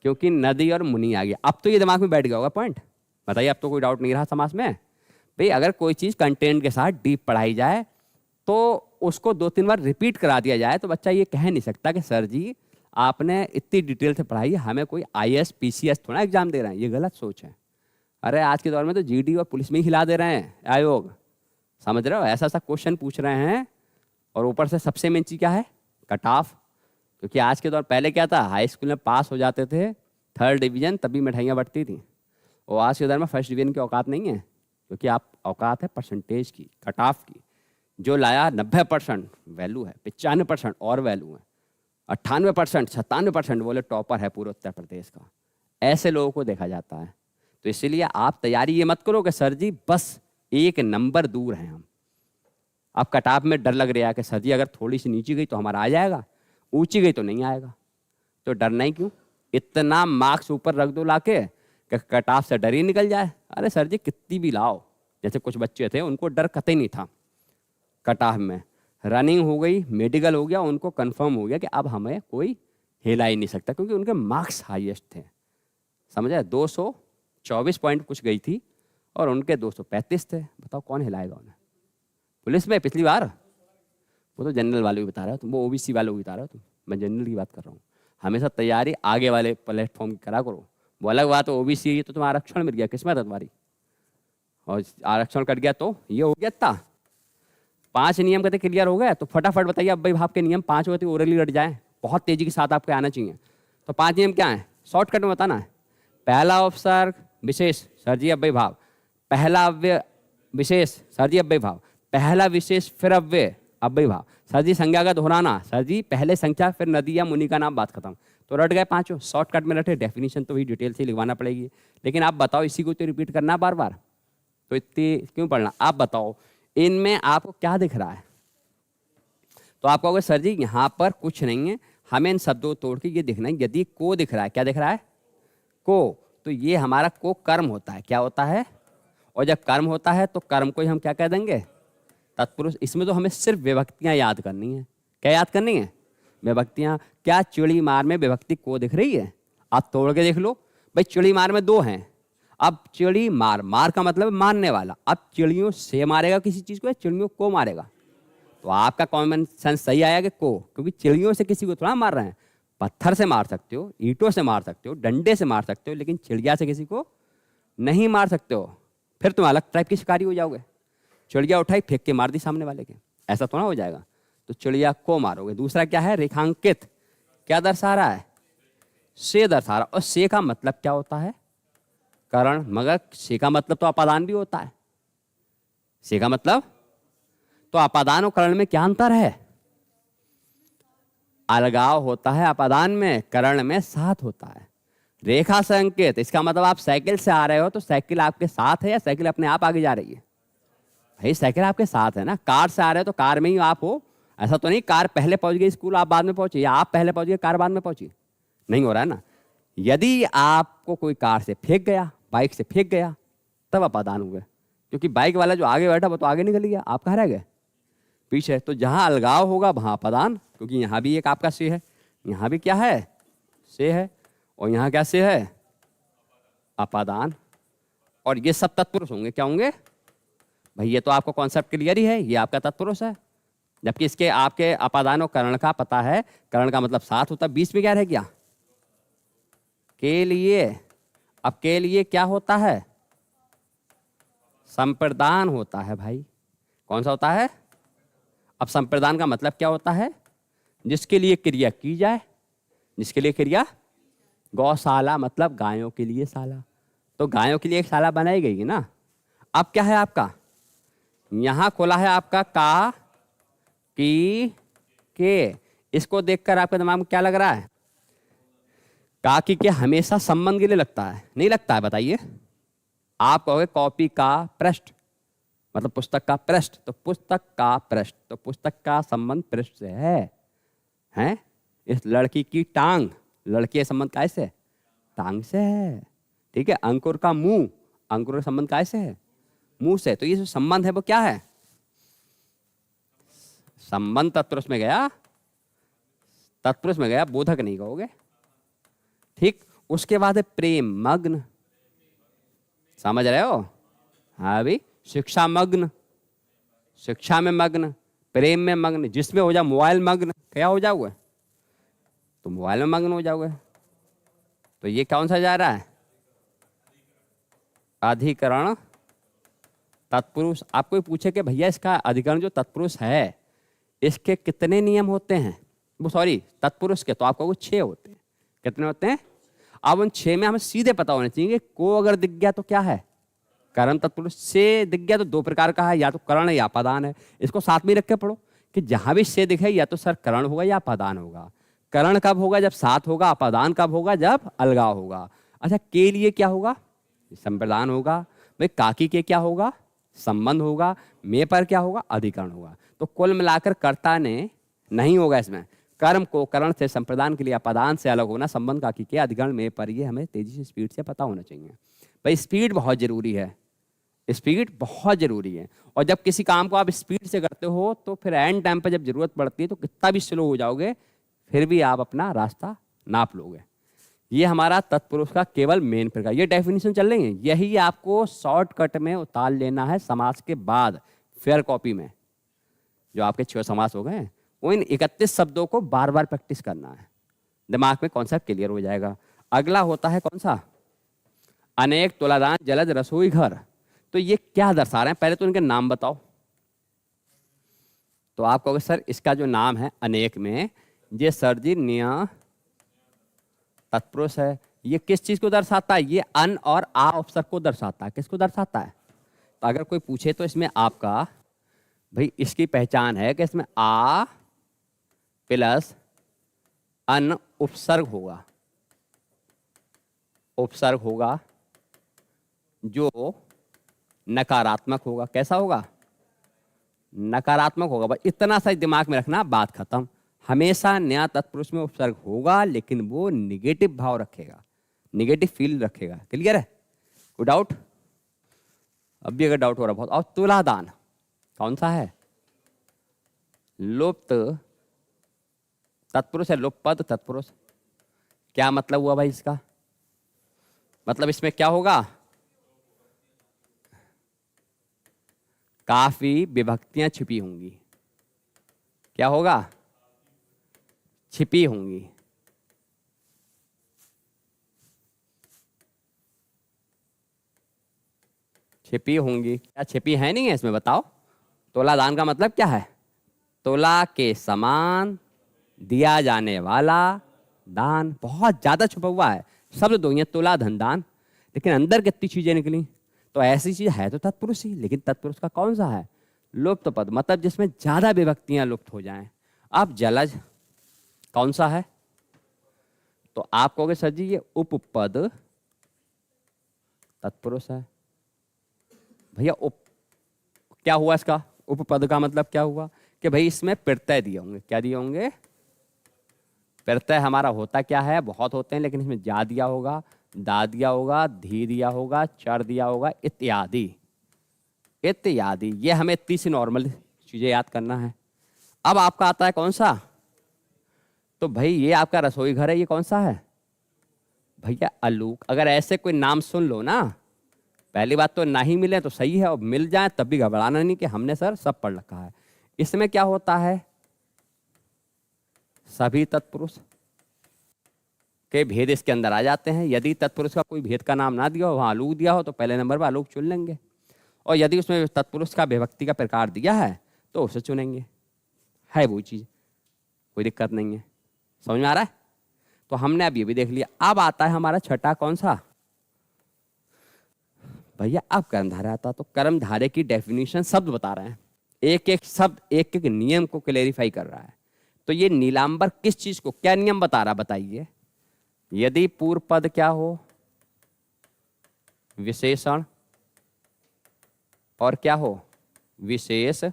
क्योंकि नदी और मुनि आ गया। अब तो ये दिमाग में बैठ गया होगा पॉइंट। बताइए, अब तो कोई डाउट नहीं रहा समास में। भाई अगर कोई चीज़ कंटेंट के साथ डीप पढ़ाई जाए तो उसको 2-3 बार रिपीट करा दिया जाए तो बच्चा ये कह नहीं सकता कि सर जी आपने इतनी डिटेल से पढ़ाई है, हमें कोई IAS PCS थोड़ा एग्जाम दे रहे हैं। ये गलत सोच है। अरे आज के दौर में तो GD और पुलिस में ही हिला दे रहे हैं आयोग। समझ रहे हो? ऐसा ऐसा क्वेश्चन पूछ रहे हैं। और ऊपर से सबसे मेन चीज़ क्या है? Cut off. क्योंकि आज के दौर, पहले क्या था, हाई स्कूल में पास हो जाते थे 3rd डिवीजन तभी मिठाइयाँ बंटती थी। और आज के दौर में 1st डिवीजन की औकात नहीं है, क्योंकि आप औकात है परसेंटेज की, कट ऑफ की। जो लाया 90% वैल्यू है, 95% और वैल्यू है, 98% 97% बोले टॉपर है पूरे उत्तर प्रदेश का। ऐसे लोगों को देखा जाता है। तो इसीलिए आप तैयारी ये मत करो कि सर जी बस 1 नंबर दूर हैं हम। अब कट ऑफ में डर लग रहा है कि सर जी अगर थोड़ी सी नीचे गई तो हमारा आ जाएगा, ऊंची गई तो नहीं आएगा। तो डरना ही क्यों? इतना मार्क्स ऊपर रख दो लाके कि कट ऑफ से डर ही निकल जाए। अरे सर जी कितनी भी लाओ, जैसे कुछ बच्चे थे उनको डर कतई नहीं था। कट ऑफ में रनिंग हो गई, मेडिकल हो गया, उनको कंफर्म हो गया कि अब हमें कोई हिला ही नहीं सकता, क्योंकि उनके मार्क्स हाईएस्ट थे। समझे? 224 पॉइंट कुछ गई थी और उनके 235 थे। बताओ कौन हिलाएगा उन्हें? पुलिस में पिछली बार, वो तो जनरल वाले भी बता रहे हो तुम, वो OBC वाले भी बता रहे हो तुम, मैं जनरल की बात कर रहा हूँ। हमेशा तैयारी आगे वाले प्लेटफॉर्म की करा करो। वो अलग बात है, OBC तो तुम्हें आरक्षण मिल गया, किस्मत है तुम्हारी। और आरक्षण कट गया तो ये हो गया था। 5 नियम कहते क्लियर हो गए। तो फटाफट बताइए अब भाई भाव के नियम 5 होते ओरली रट जाए, बहुत तेजी के साथ आपके आना चाहिए। तो 5 नियम क्या है? शॉर्टकट में बताना है। पहला उपसर्ग विशेष, सर जी अव्यय भाव। पहला अव्यय विशेष, सर जी अव्यय भाव। पहला विशेष फिर अव्यय, अव्यय भाव। सर जी संज्ञा का दोहराना, सर जी पहले संख्या फिर नदी या मुनि का नाम, बात खत्म। तो रट गए 5। शॉर्टकट में रटे। डेफिनेशन तो भी डिटेल से लिखवाना पड़ेगी, लेकिन आप बताओ इसी को तो रिपीट करना बार बार, तो इतनी क्यों पढ़ना? आप बताओ इनमें आपको क्या दिख रहा है? तो आप कहोगे सर जी यहाँ पर कुछ नहीं है, हमें इन शब्दों को तोड़ के ये दिखना है। यदि को दिख रहा है, क्या दिख रहा है? को, तो ये हमारा को कर्म होता है। क्या होता है? और जब कर्म होता है तो कर्म को ही हम क्या कह देंगे? तत्पुरुष। इसमें तो हमें सिर्फ विभक्तियां याद करनी है। क्या याद करनी है? विभक्तियां। क्या चिड़ी मार में विभक्ति को दिख रही है? आप तोड़ के देख लो। भाई चिड़ी मार में 2 हैं। अब चिड़ी मार, मार का मतलब मारने वाला। अब चिड़ियों से मारेगा किसी चीज को या चिड़ियों को मारेगा? तो आपका कॉमन सेंस सही आया कि को, क्योंकि चिड़ियों से किसी को थोड़ा मार रहे हैं। पत्थर से मार सकते हो, ईंटों से मार सकते हो, डंडे से मार सकते हो, लेकिन चिड़िया से किसी को नहीं मार सकते हो। फिर तुम अलग टाइप की शिकारी हो जाओगे। चिड़िया उठाई फेंक के मार दी सामने वाले के, ऐसा थोड़ा हो जाएगा। तो चिड़िया को मारोगे। दूसरा क्या है? रेखांकित। क्या दर्शा रहा है? से दर्शा रहा। और से का मतलब क्या होता है? करण। मगर से का मतलब तो अपादान भी होता है। से का मतलब तो अपादान और करण में क्या अंतर है? अलगाव होता है अपादान में, करण में साथ होता है। रेखा से अंकित, इसका मतलब आप साइकिल से आ रहे हो तो साइकिल आपके साथ है या साइकिल अपने आप आगे जा रही है? भाई साइकिल आपके साथ है ना। कार से आ रहे हो तो कार में ही आप हो। ऐसा तो नहीं कार पहले पहुंच गई स्कूल आप बाद में पहुंचे, या आप पहले पहुंच गए कार बाद में पहुंची। नहीं हो रहा है ना। यदि आपको कोई कार से फेंक गया, बाइक से फेंक गया, तब आप आदान हुए, क्योंकि बाइक वाला जो आगे बैठा वो तो आगे निकल गया, आप कहाँ रह गए? पीछे। तो जहां अलगाव होगा वहां अपादान, क्योंकि यहां भी एक आपका से है, यहां भी क्या है? से है, और यहां क्या से है? अपादान। और ये सब तत्पुरुष होंगे। क्या होंगे भाई? ये तो आपको कॉन्सेप्ट क्लियर ही है, ये आपका तत्पुरुष है। जबकि इसके आपके अपादान और करण का पता है। करण का मतलब साथ होता है, बीच में क्या रह गया? के लिए। अब के लिए क्या होता है? संप्रदान होता है भाई। कौन सा होता है? अब संप्रदान का मतलब क्या होता है? जिसके लिए क्रिया की जाए, जिसके लिए क्रिया। गौशाला मतलब गायों के लिए शाला, तो गायों के लिए एक शाला बनाई गई है ना। अब क्या है आपका? यहां खोला है आपका का, की, के। इसको देखकर आपके दिमाग में क्या लग रहा है? का की के हमेशा संबंध के लिए लगता है, नहीं लगता है? बताइए। आप कहोगे कॉपी का पृष्ठ, मतलब पुस्तक का पृष्ठ, तो पुस्तक का पृष्ठ, तो पुस्तक का संबंध पृष्ठ से है। हैं? इस लड़की की टांग, लड़की का संबंध कैसे? टांग से है। ठीक है। अंकुर का मुंह, अंकुर का संबंध कैसे है? मुंह से। तो ये जो संबंध है वो क्या है? संबंध तत्पुरुष में गया, तत्पुरुष में गया, बोधक नहीं कहोगे। ठीक। उसके बाद है प्रेम मग्न, समझ रहे हो? हाँ भाई। शिक्षा मग्न, शिक्षा में मग्न, प्रेम में मग्न, जिसमें हो जाए मोबाइल मग्न, क्या हो जाओगे? तो मोबाइल में मग्न हो जाओगे। तो ये कौन सा जा रहा है? अधिकरण तत्पुरुष। आपको पूछे कि भैया इसका अधिकरण जो तत्पुरुष है इसके कितने नियम होते हैं? वो सॉरी तत्पुरुष के, तो आपको 6 होते हैं। कितने होते हैं? अब उन 6 में हमें सीधे पता होना चाहिए कि को अगर दिख गया तो क्या है? करण तत्पुरुष से दिख गया तो 2 प्रकार का है, या तो करण है या अपादान है। इसको साथ में रख के पढ़ो कि जहां भी से दिखे या तो सर करण होगा या अपादान होगा। करण कब होगा? जब साथ होगा। अपादान कब होगा? जब अलगाव होगा। अच्छा, के लिए क्या होगा? संप्रदान होगा। भाई काकी के क्या होगा? संबंध होगा। में पर क्या होगा? अधिकरण होगा। तो कुल मिलाकर कर्ता ने नहीं होगा इसमें। कर्म को करण से, संप्रदान के लिए अपादान से अलग होना, संबंध काकी के, अधिकरण में पर, ये हमें तेजी से स्पीड से पता होना चाहिए। भाई स्पीड बहुत जरूरी है, स्पीड बहुत जरूरी है। और जब किसी काम को आप स्पीड से करते हो तो फिर एंड टाइम पर जब जरूरत पड़ती है तो कितना भी स्लो हो जाओगे फिर भी आप अपना रास्ता नाप लोगे। ये हमारा तत्पुरुष का केवल मेन प्रकार। ये डेफिनेशन चल रही है, यही आपको शॉर्टकट में उतार लेना है समास के बाद। फेयर कॉपी में जो आपके 6 समास हो गए, वो इन 31 शब्दों को बार बार प्रैक्टिस करना है, दिमाग में कॉन्सेप्ट क्लियर हो जाएगा। अगला होता है कौन सा? अनेक, तुलादान, जलज, रसोई घर। तो ये क्या दर्शा रहे हैं? पहले तो इनके नाम बताओ। तो आप कहोगे सर इसका जो नाम है अनेक में, ये सर जी निया तत्पुरुष है। ये किस चीज को दर्शाता है? ये अन और आ उपसर्ग को दर्शाता है। किसको दर्शाता है? तो अगर कोई पूछे तो इसमें आपका भाई इसकी पहचान है कि इसमें आ प्लस अन उपसर्ग होगा, उपसर्ग होगा जो नकारात्मक होगा। कैसा होगा? नकारात्मक होगा। बस इतना सा दिमाग में रखना, बात खत्म। हमेशा नया तत्पुरुष में उपसर्ग होगा लेकिन वो निगेटिव भाव रखेगा, निगेटिव फील रखेगा। क्लियर है? कोई डाउट? अब भी अगर डाउट हो रहा बहुत। और तुलादान कौन सा है? लुप्त तत्पुरुष है, लुप्त पद तत्पुरुष। क्या मतलब हुआ भाई इसका? मतलब इसमें क्या होगा? काफी विभक्तियां छिपी होंगी। क्या होगा? छिपी होंगी। छिपी होंगी। क्या छिपी है? नहीं है इसमें, बताओ। तुलादान का मतलब क्या है? तुला के समान दिया जाने वाला दान। बहुत ज्यादा छुपा हुआ है शब्द दो, ये तुला धन दान, लेकिन अंदर कितनी चीजें निकली। तो ऐसी चीज है तो तत्पुरुष ही, लेकिन तत्पुरुष का कौन सा है? लुप्त पद, मतलब जिसमें ज्यादा विभक्तियां लुप्त हो जाएं। अब जलज कौन सा है? तो आप कहोगे सर जी ये उपपद तत्पुरुष है। भैया क्या हुआ इसका? उपपद का मतलब क्या हुआ कि भाई इसमें प्रत्यय दिए होंगे। क्या दिए होंगे? प्रत्यय हमारा होता क्या है? बहुत होते हैं, लेकिन इसमें जा दिया होगा, दा दिया होगा, धी दिया होगा, चर दिया होगा, इत्यादि इत्यादि। ये हमें इतनी सी नॉर्मल चीजें याद करना है। अब आपका आता है कौन सा? तो भाई ये आपका रसोई घर है, ये कौन सा है? भैया आलूक। अगर ऐसे कोई नाम सुन लो ना, पहली बात तो नहीं मिले तो सही है, और मिल जाए तब भी घबराना नहीं कि हमने सर सब पढ़ रखा है। इसमें क्या होता है? सभी तत्पुरुष के भेद इसके अंदर आ जाते हैं। यदि तत्पुरुष का कोई भेद का नाम ना दिया हो, वहां आलूक दिया हो, तो पहले नंबर पर आलूक चुन लेंगे। और यदि उसमें तत्पुरुष का विभक्ति का प्रकार दिया है तो उसे चुनेंगे। है वो चीज, कोई दिक्कत नहीं है। समझ में आ रहा है? तो हमने अब ये भी देख लिया। अब आता है हमारा छठा कौन सा? भैया अब कर्मधारय आता। तो कर्मधारय की डेफिनेशन शब्द बता रहे हैं, एक एक शब्द एक एक नियम को क्लेरिफाई कर रहा है। तो ये नीलांबर किस चीज को क्या नियम बता रहा बताइए? यदि पूर्व पद क्या हो? विशेषण, और क्या हो? विशेष।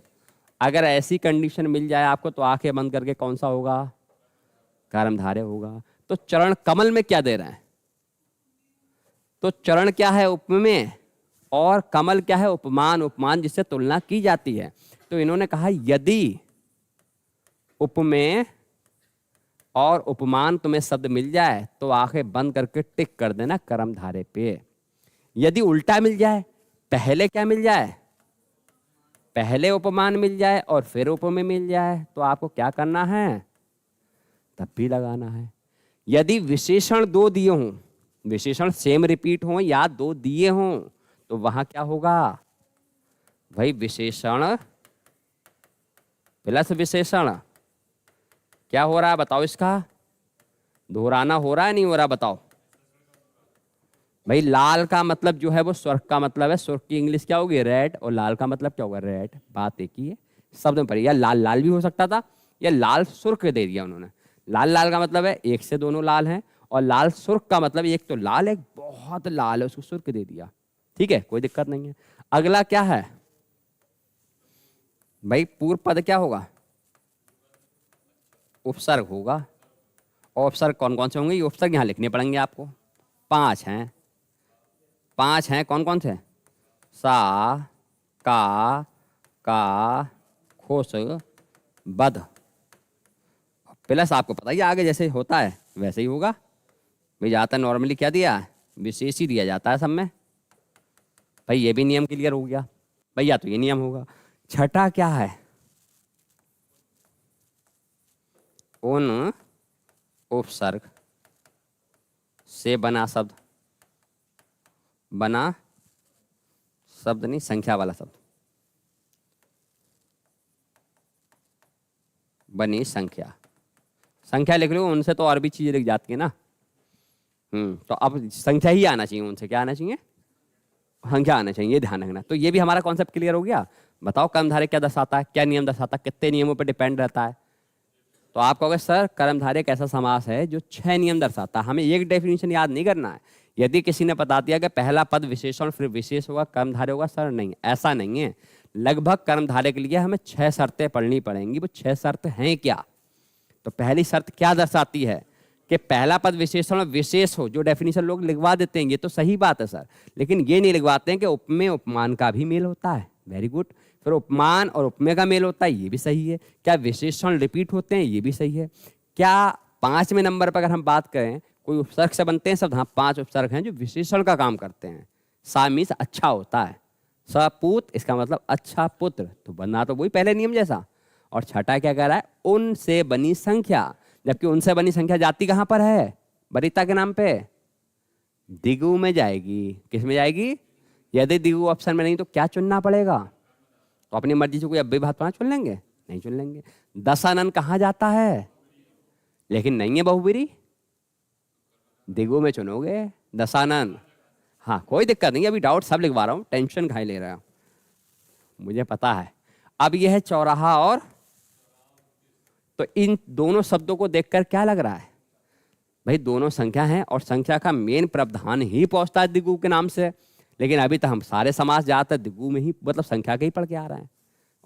अगर ऐसी कंडीशन मिल जाए आपको तो आंखें बंद करके कौन सा होगा? कर्मधारय होगा। तो चरण कमल में क्या दे रहे हैं? तो चरण क्या है? उपमेय, और कमल क्या है? उपमान। उपमान जिससे तुलना की जाती है। तो इन्होंने कहा यदि उपमेय और उपमान तुम्हें शब्द मिल जाए तो आंखें बंद करके टिक कर देना कर्मधारय पे। यदि उल्टा मिल जाए, पहले क्या मिल जाए? पहले उपमान मिल जाए और फिर उपमेय मिल जाए, तो आपको क्या करना है? तब भी लगाना है। यदि विशेषण दो दिए हों, विशेषण सेम रिपीट हो या दो दिए हों, तो वहां क्या होगा? भाई विशेषण प्लस विशेषण। क्या हो रहा है बताओ? इसका दोहराना हो रहा है नहीं हो रहा? बताओ भाई। लाल का मतलब जो है वो सुर्ख का मतलब है। सुर्ख की इंग्लिश क्या होगी? रेड। और लाल का मतलब क्या होगा? रेड। बात एक ही है, शब्द में पड़ी। या लाल लाल भी हो सकता था, या लाल सुर्ख दे दिया उन्होंने। लाल लाल का मतलब है एक से दोनों लाल हैं, और लाल सुर्ख का मतलब एक तो लाल एक बहुत लाल है, उसको सुर्ख दे दिया। ठीक है, कोई दिक्कत नहीं है। अगला क्या है भाई? पूर्व पद क्या होगा? उपसर्ग होगा। और उपसर्ग कौन कौन से होंगे? ये उपसर्ग यहाँ लिखने पड़ेंगे आपको। 5 हैं। 5 हैं, कौन कौन से? सा, का, खोस, बध। प्लस आपको पता ही आगे जैसे होता है वैसे ही होगा भाई। जाता नॉर्मली क्या दिया है? विशेष ही दिया जाता है सब में। भाई ये भी नियम क्लियर हो गया भैया। तो ये नियम होगा। छठा क्या है? उन उपसर्ग से बना शब्द। बना शब्द नहीं, संख्या वाला शब्द। बनी संख्या। संख्या लिख लो, उनसे तो और भी चीजें लिख जाती है ना। तो अब संख्या ही आना चाहिए, उनसे क्या आना चाहिए? संख्या आना चाहिए, ये ध्यान रखना। तो ये भी हमारा कॉन्सेप्ट क्लियर हो गया। बताओ कर्मधारय क्या दर्शाता है, क्या नियम दर्शाता है, कितने नियमों पर डिपेंड रहता है? तो आप कहोगे सर कर्मधारय एक ऐसा समास है जो 6 नियम दर्शाता है। हमें एक डेफिनेशन याद नहीं करना है। यदि किसी ने बता दिया कि पहला पद विशेषण फिर विशेष होगा कर्मधारय होगा, सर नहीं, ऐसा नहीं है। लगभग कर्मधारय के लिए हमें 6 शर्तें पढ़नी पड़ेंगी। वो 6 शर्त हैं क्या? तो पहली शर्त क्या दर्शाती है कि पहला पद विशेषण और विशेष हो। जो डेफिनेशन लोग लिखवा देते हैं ये तो सही बात है सर, लेकिन ये नहीं लिखवाते हैं कि उपमेय उपमान का भी मेल होता है। Very good. फिर उपमान और उपमेय का मेल होता है, ये भी सही है। क्या विशेषण रिपीट होते हैं? ये भी सही है। क्या 5वें नंबर पर अगर हम बात करें, कोई उपसर्ग से बनते हैं शब्द? हाँ, 5 उपसर्ग हैं जो विशेषण का काम करते हैं। सा मीन्स अच्छा होता है, सपूत इसका मतलब अच्छा पुत्र, तो बनना तो वही पहले नियम जैसा। और छठा क्या कह रहा है? उनसे बनी संख्या। जबकि उनसे बनी संख्या जाती कहां पर है? वरीयता के नाम पे दिगु में जाएगी। किस में जाएगी? यदि दिगु ऑप्शन में नहीं तो क्या चुनना पड़ेगा? तो अपनी मर्जी से कोई अब्बे भात पांच चुन लेंगे? नहीं चुन लेंगे। दशानन कहाँ जाता है? लेकिन नहीं है बहुवीरी, दिगु में चुनोगे दशानन। हाँ कोई दिक्कत नहीं, अभी डाउट सब लिखवा रहा हूँ, टेंशन खाई ले रहा हूँ, मुझे पता है। अब यह है चौराहा। और तो इन दोनों शब्दों को देखकर क्या लग रहा है? भाई दोनों संख्या हैं और संख्या का मेन प्रावधान ही पहुंचता है दिगु के नाम से। लेकिन अभी तो हम सारे समास ज्यादातर दिगु में ही मतलब संख्या के ही पढ़ के आ रहे हैं,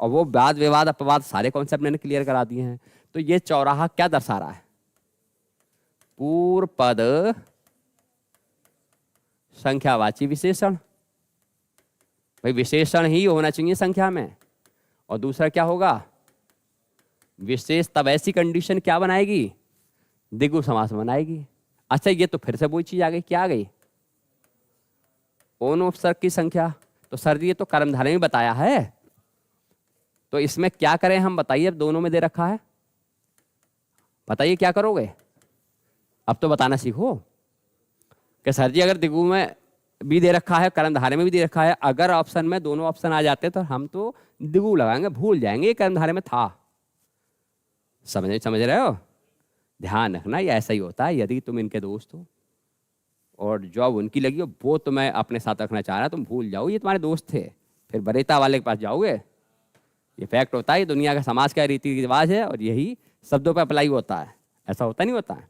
और वो वाद विवाद अपवाद सारे कॉन्सेप्ट मैंने क्लियर करा दिए हैं। तो ये चौराहा क्या दर्शा रहा है? पूर्व पद संख्यावाची विशेषण। भाई विशेषण ही होना चाहिए संख्या में। और दूसरा क्या होगा? विशेष तब ऐसी कंडीशन क्या बनाएगी? द्विगु समास बनाएगी। अच्छा ये तो फिर से वही चीज आ गई, क्या आ गई? ओन उपसर्ग की संख्या। तो सर जी ये तो कर्मधारय में बताया है, तो इसमें क्या करें हम बताइए? अब दोनों में दे रखा है, बताइए क्या करोगे? अब तो बताना सीखो कि सर जी अगर दिगु में भी दे रखा है, कर्मधारय में भी दे रखा है, अगर ऑप्शन में दोनों ऑप्शन आ जाते तो हम तो दिगु लगाएंगे, भूल जाएंगे ये कर्मधारय में था। समझ रहे हो? ध्यान रखना ये ऐसा ही होता है। यदि तुम इनके दोस्त हो और जॉब उनकी लगी हो, वो तुम्हें अपने साथ रखना चाह रहा है, तुम भूल जाओ ये तुम्हारे दोस्त थे, फिर बरेता वाले के पास जाओगे। ये फैक्ट होता है, दुनिया का समाज का रीति रिवाज है, और यही शब्दों पर अप्लाई होता है। ऐसा होता नहीं होता है?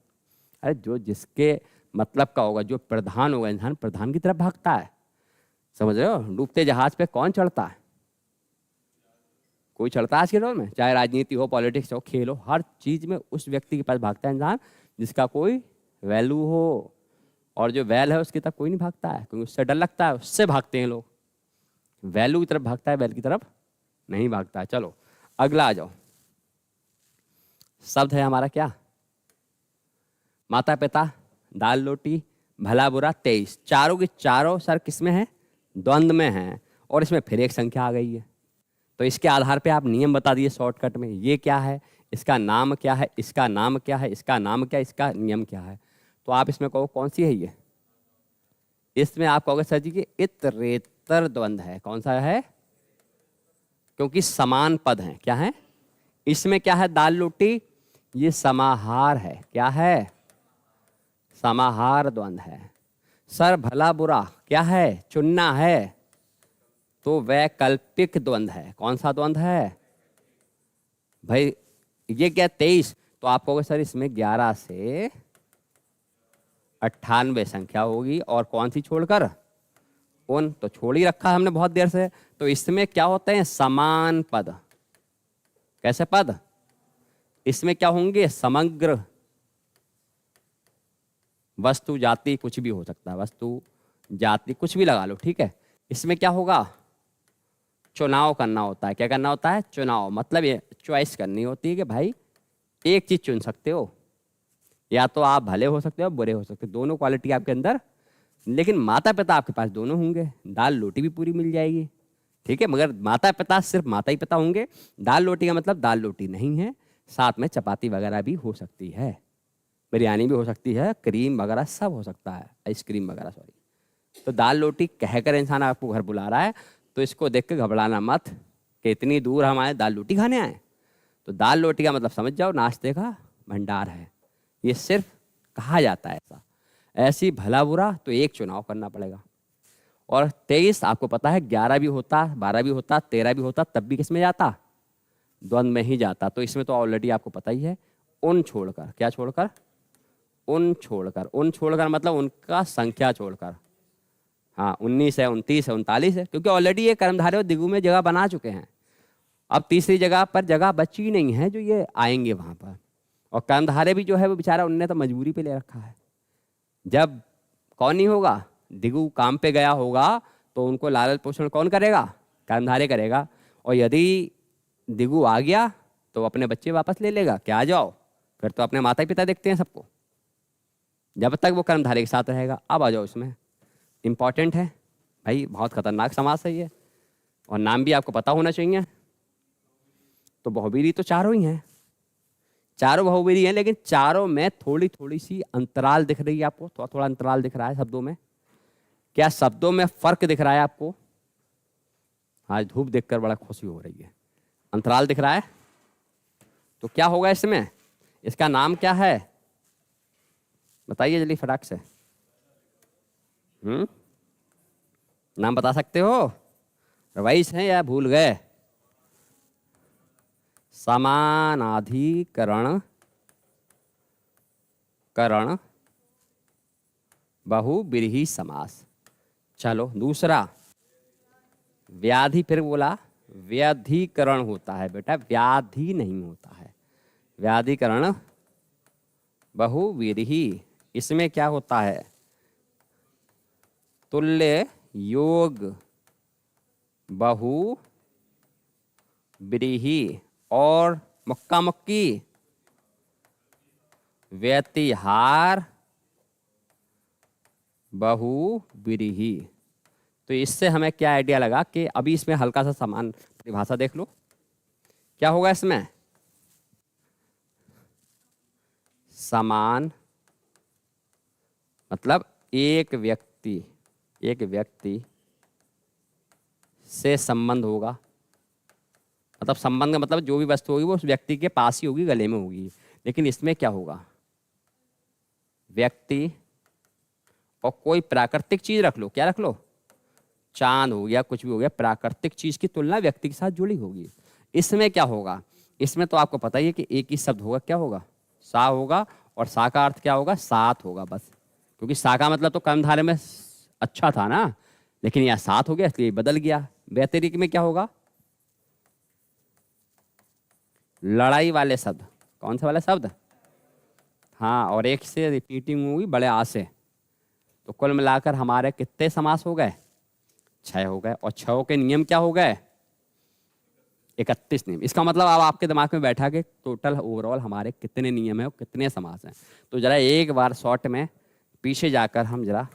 अरे जो जिसके मतलब का होगा, जो प्रधान होगा, इंसान प्रधान की तरफ भागता है। समझ रहे हो? डूबते जहाज पे कौन चढ़ता है? कोई चढ़ता है आज के दौर में? चाहे राजनीति हो, पॉलिटिक्स हो, खेल हो, हर चीज में उस व्यक्ति के पास भागता है इंसान जिसका कोई वैल्यू हो, और जो वैल है उसकी तरफ कोई नहीं भागता है, क्योंकि उससे डर लगता है, उससे भागते हैं लोग। वैल्यू की तरफ भागता है, वैल की तरफ नहीं भागता है। चलो अगला आ जाओ। शब्द है हमारा क्या? माता पिता, दाल रोटी, भला बुरा, 23। चारों की चारों सर किसमें है? द्वंद्व में है, और इसमें फिर एक संख्या आ गई है। तो इसके आधार पे आप नियम बता दिए शॉर्टकट में, ये क्या है, इसका नाम क्या है, इसका नाम क्या है, इसका नाम क्या है, इसका नियम क्या है। तो आप इसमें कहो कौन सी है ये? इसमें आप कहोगे सर जी कि इतरेतर द्वंद्व है। कौन सा है? क्योंकि समान पद हैं। क्या है इसमें? क्या है? दाल रोटी, ये समाहार है। क्या है? समाहार द्वंद्व है। सर भला बुरा क्या है? चुनना है, तो वैकल्पिक द्वंद्व है। कौन सा द्वंद्व है भाई? ये क्या 23? तो आप कहोगे सर इसमें 11 से 98 संख्या होगी, और कौन सी छोड़कर? उन तो छोड़ ही रखा है हमने बहुत देर से। तो इसमें क्या होते हैं? समान पद। कैसे पद? इसमें क्या होंगे? समग्र। वस्तु जाति कुछ भी हो सकता है, वस्तु जाति कुछ भी लगा लो, ठीक है। इसमें क्या होगा? चुनाव करना होता है। क्या करना होता है? चुनाव। मतलब ये चॉइस करनी होती है कि भाई एक चीज चुन सकते हो, या तो आप भले हो सकते हो, बुरे हो सकते हो, दोनों क्वालिटी आपके अंदर। लेकिन माता पिता आपके पास दोनों होंगे, दाल रोटी भी पूरी मिल जाएगी, ठीक है। मगर माता पिता सिर्फ माता ही पिता होंगे। दाल रोटी का मतलब दाल रोटी नहीं है, साथ में चपाती वगैरह भी हो सकती है, बिरयानी भी हो सकती है, क्रीम वगैरह सब हो सकता है, आइसक्रीम वगैरह, सॉरी। तो दाल रोटी कहकर इंसान आपको घर बुला रहा है, तो इसको देख के घबराना मत कि इतनी दूर हम आए दाल रोटी खाने आए। तो दाल रोटी का मतलब समझ जाओ, नाश्ते का भंडार है। ये सिर्फ कहा जाता है ऐसा। ऐसी भला बुरा तो एक चुनाव करना पड़ेगा। और 23 आपको पता है 11 भी होता, 12 भी होता, 13 भी होता, तब भी किस में जाता? द्वंद्व में ही जाता। तो इसमें तो ऑलरेडी आपको पता ही है, उन छोड़कर। क्या छोड़कर? उन छोड़कर। उन छोड़कर मतलब उनका संख्या छोड़कर। हाँ 19 है, 29 है, 39 है, क्योंकि ऑलरेडी ये कर्मधारय और दिगु में जगह बना चुके हैं। अब तीसरी जगह पर जगह बची नहीं है जो ये आएंगे वहां पर। और कर्मधारय भी जो है वो बेचारा उनने तो मजबूरी पे ले रखा है। जब कौन नहीं होगा, दिगु काम पे गया होगा, तो उनको लालन पोषण कौन करेगा? कर्मधारय करेगा। और यदि दिगु आ गया तो अपने बच्चे वापस ले लेगा। क्या आ जाओ, फिर तो अपने माता पिता देखते हैं सबको, जब तक वो कर्मधारय के साथ रहेगा। अब आ जाओ, इसमें इंपॉर्टेंट है भाई, बहुत खतरनाक समास है ये, और नाम भी आपको पता होना चाहिए। तो बहुवीरी तो चारों ही हैं, चारों बहुवीरी हैं, लेकिन चारों में थोड़ी थोड़ी सी अंतराल दिख रही है आपको, थोड़ा थोड़ा अंतराल दिख रहा है शब्दों में। क्या शब्दों में फर्क दिख रहा है आपको? आज धूप देखकर बड़ा खुशी हो रही है। अंतराल दिख रहा है, तो क्या होगा इसमें? इसका नाम क्या है बताइए जल्दी फटाक से। नाम बता सकते हो? रिवाइज है या भूल गए? समानाधिकरण करण बहुव्रीहि समास। चलो दूसरा, व्याधि, फिर बोला व्याधिकरण होता है बेटा, व्याधि नहीं होता है, व्याधिकरण बहुव्रीहि। इसमें क्या होता है, तुल्य योग बहुव्रीहि और मक्का मक्की व्यतिहार बहुव्रीहि। तो इससे हमें क्या आइडिया लगा कि अभी इसमें हल्का सा समान परिभाषा देख लो, क्या होगा इसमें, समान मतलब एक व्यक्ति से संबंध होगा, मतलब संबंध का मतलब जो भी वस्तु होगी वो उस व्यक्ति के पास ही होगी, गले में होगी। लेकिन इसमें क्या होगा, व्यक्ति और कोई प्राकृतिक चीज रख लो, क्या रख लो, चांद हो गया, कुछ भी हो गया, प्राकृतिक चीज की तुलना व्यक्ति के साथ जुड़ी होगी। इसमें क्या होगा, इसमें तो आपको पता ही है कि एक ही शब्द होगा, क्या होगा, सा होगा, और सा का अर्थ क्या होगा, सात होगा बस, क्योंकि सा का मतलब तो कर्मधारय में अच्छा था ना, लेकिन यह सात हो गया इसलिए बदल गया। व्यतिरिक्त में क्या होगा, लड़ाई वाले शब्द, कौन से वाले शब्द, हाँ, और एक से रिपीटिंग होगी बड़े आ से। तो कुल मिलाकर हमारे कितने समास हो गए, 6 हो गए, और 6 के नियम क्या हो गए, 31 नियम। इसका मतलब अब आपके दिमाग में बैठा कि टोटल ओवरऑल हमारे कितने नियम है और कितने समास हैं। तो जरा एक बार शॉर्ट में पीछे जाकर हम जरा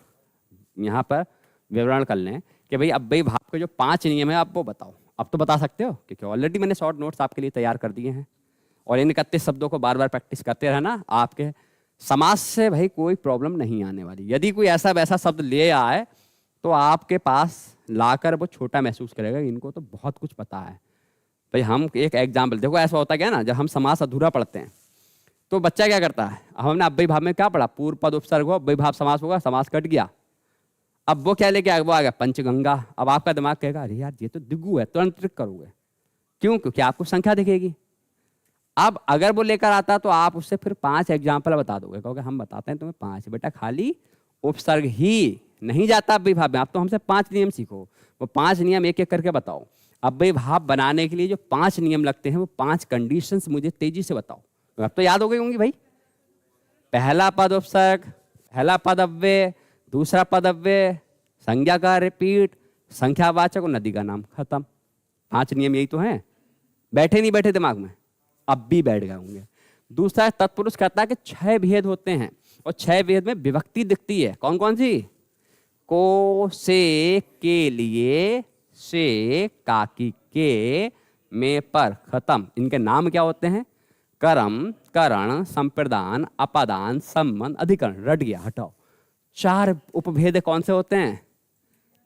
यहाँ पर विवरण कर लें कि भाई अव्ययी भाव के जो 5 नियम है आप वो बताओ। अब तो बता सकते हो क्योंकि ऑलरेडी मैंने शॉर्ट नोट्स आपके लिए तैयार कर दिए हैं, और इन 31 शब्दों को बार बार प्रैक्टिस करते रहना, आपके समाज से भाई कोई प्रॉब्लम नहीं आने वाली। यदि कोई ऐसा वैसा शब्द ले आए तो आपके पास लाकर वो छोटा महसूस करेगा, इनको तो बहुत कुछ पता है। भाई हम एक एग्जाम्पल देखो, ऐसा होता क्या ना, जब हम समास अधूरा पढ़ते हैं तो बच्चा क्या करता है, हमने अव्ययी भाव में क्या पढ़ा, पूर्व पद उपसर्ग हो, अव्ययी भाव समास होगा, समास कट गया, अब वो क्या लेके आया, वो आ गया पंचगंगा। अब आपका दिमाग कहेगा अरे यार ये तो दिग्गु है, तुरंत ट्रिक करोगे, क्यों, क्योंकि आपको संख्या दिखेगी। अब अगर वो लेकर आता तो आप उससे फिर 5 एग्जाम्पल बता दोगे, कहोगे हम बताते हैं तुम्हें 5, बेटा खाली उपसर्ग ही नहीं जाता अव्ययी भाव में, आप तो हमसे 5 नियम सीखो, वो 5 नियम एक एक करके बताओ। अव्ययी भाव बनाने के लिए जो 5 नियम लगते हैं वो 5 कंडीशंस मुझे तेजी से बताओ। अब तो याद हो गई होंगी भाई, पहला पद उपसर्ग, पहला पद अव्यय, दूसरा पद अव्यय, संज्ञा का रिपीट, संख्यावाचक और नदी का नाम, खत्म। 5 नियम यही तो हैं, बैठे नहीं बैठे दिमाग में, अब भी बैठ गए होंगे। दूसरा तत्पुरुष कहता है कि 6 भेद होते हैं, और 6 भेद में विभक्ति दिखती है, कौन कौन सी, को, से, के लिए, से, काकी, के, में, पर, खत्म। इनके नाम क्या होते हैं, कर्म, करण, संप्रदान, अपादान, संबंध, अधिकरण। रट गया, हटाओ। 4 उपभेद कौन से होते हैं,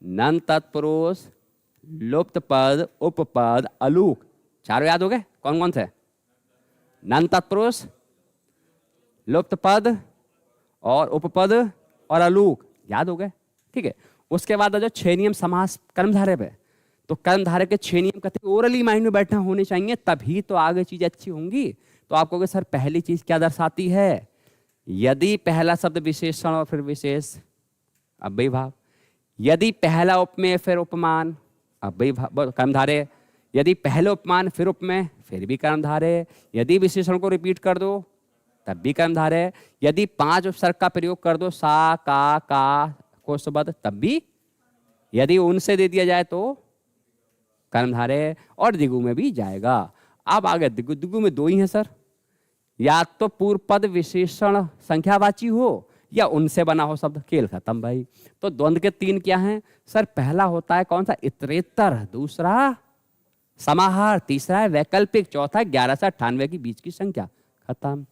नन तत्पुरुष, लुप्त पद, उपपद, अलूक। चारों याद हो गए, कौन कौन से, नन तत्पुरुष, लुप्त पद और उपपद और अलूक, याद हो गए, ठीक है। उसके बाद जो 6 नियम समास कर्मधारय पे, तो कर्मधारय के 6 नियम कहते हैं ओरली माइंड में बैठना होने चाहिए, तभी तो आगे चीजें अच्छी होंगी। तो आप कहोगे सर पहली चीज क्या दर्शाती है, यदि पहला शब्द विशेषण और फिर विशेष, अव्ययी भाव। यदि पहला उपमेय फिर उपमान, अव्ययी भाव कर्मधारय। यदि पहले उपमान फिर उपमेय, फिर भी कर्मधारय। यदि विशेषण को रिपीट कर दो तब भी कर्मधारय। यदि 5 उपसर्ग का प्रयोग कर दो, सा, का, को सुबद, तब भी। यदि उनसे दे दिया जाए तो कर्मधारय, और दिगु में भी जाएगा। अब आगे दिगु, दिगु में 2 ही हैं सर, या तो पूर्व पद विशेषण संख्यावाची हो या उनसे बना हो शब्द, खेल खत्म भाई। तो द्वंद्व के 3 क्या हैं सर, पहला होता है कौन सा, इतरेतर, दूसरा समाहार, तीसरा है वैकल्पिक, चौथा 11 से 98 के बीच की संख्या, खत्म।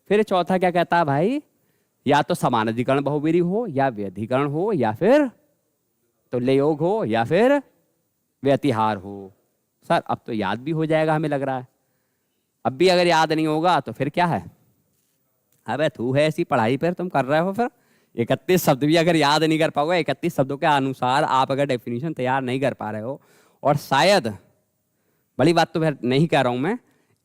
फिर चौथा क्या कहता है भाई, या तो समान अधिकरण बहुवीरी हो, या व्यधिकरण हो, या फिर तुल्य योग हो, या फिर व्यतिहार हो। सर अब तो याद भी हो जाएगा हमें लग रहा है। अब भी अगर याद नहीं होगा तो फिर क्या है, अबे तू है ऐसी पढ़ाई पर तुम कर रहे हो, फिर 31 शब्द भी अगर याद नहीं कर पाओगे, 31 शब्दों के अनुसार आप अगर डेफिनेशन तैयार नहीं कर पा रहे हो, और शायद बड़ी बात तो फिर नहीं कह रहा हूं मैं,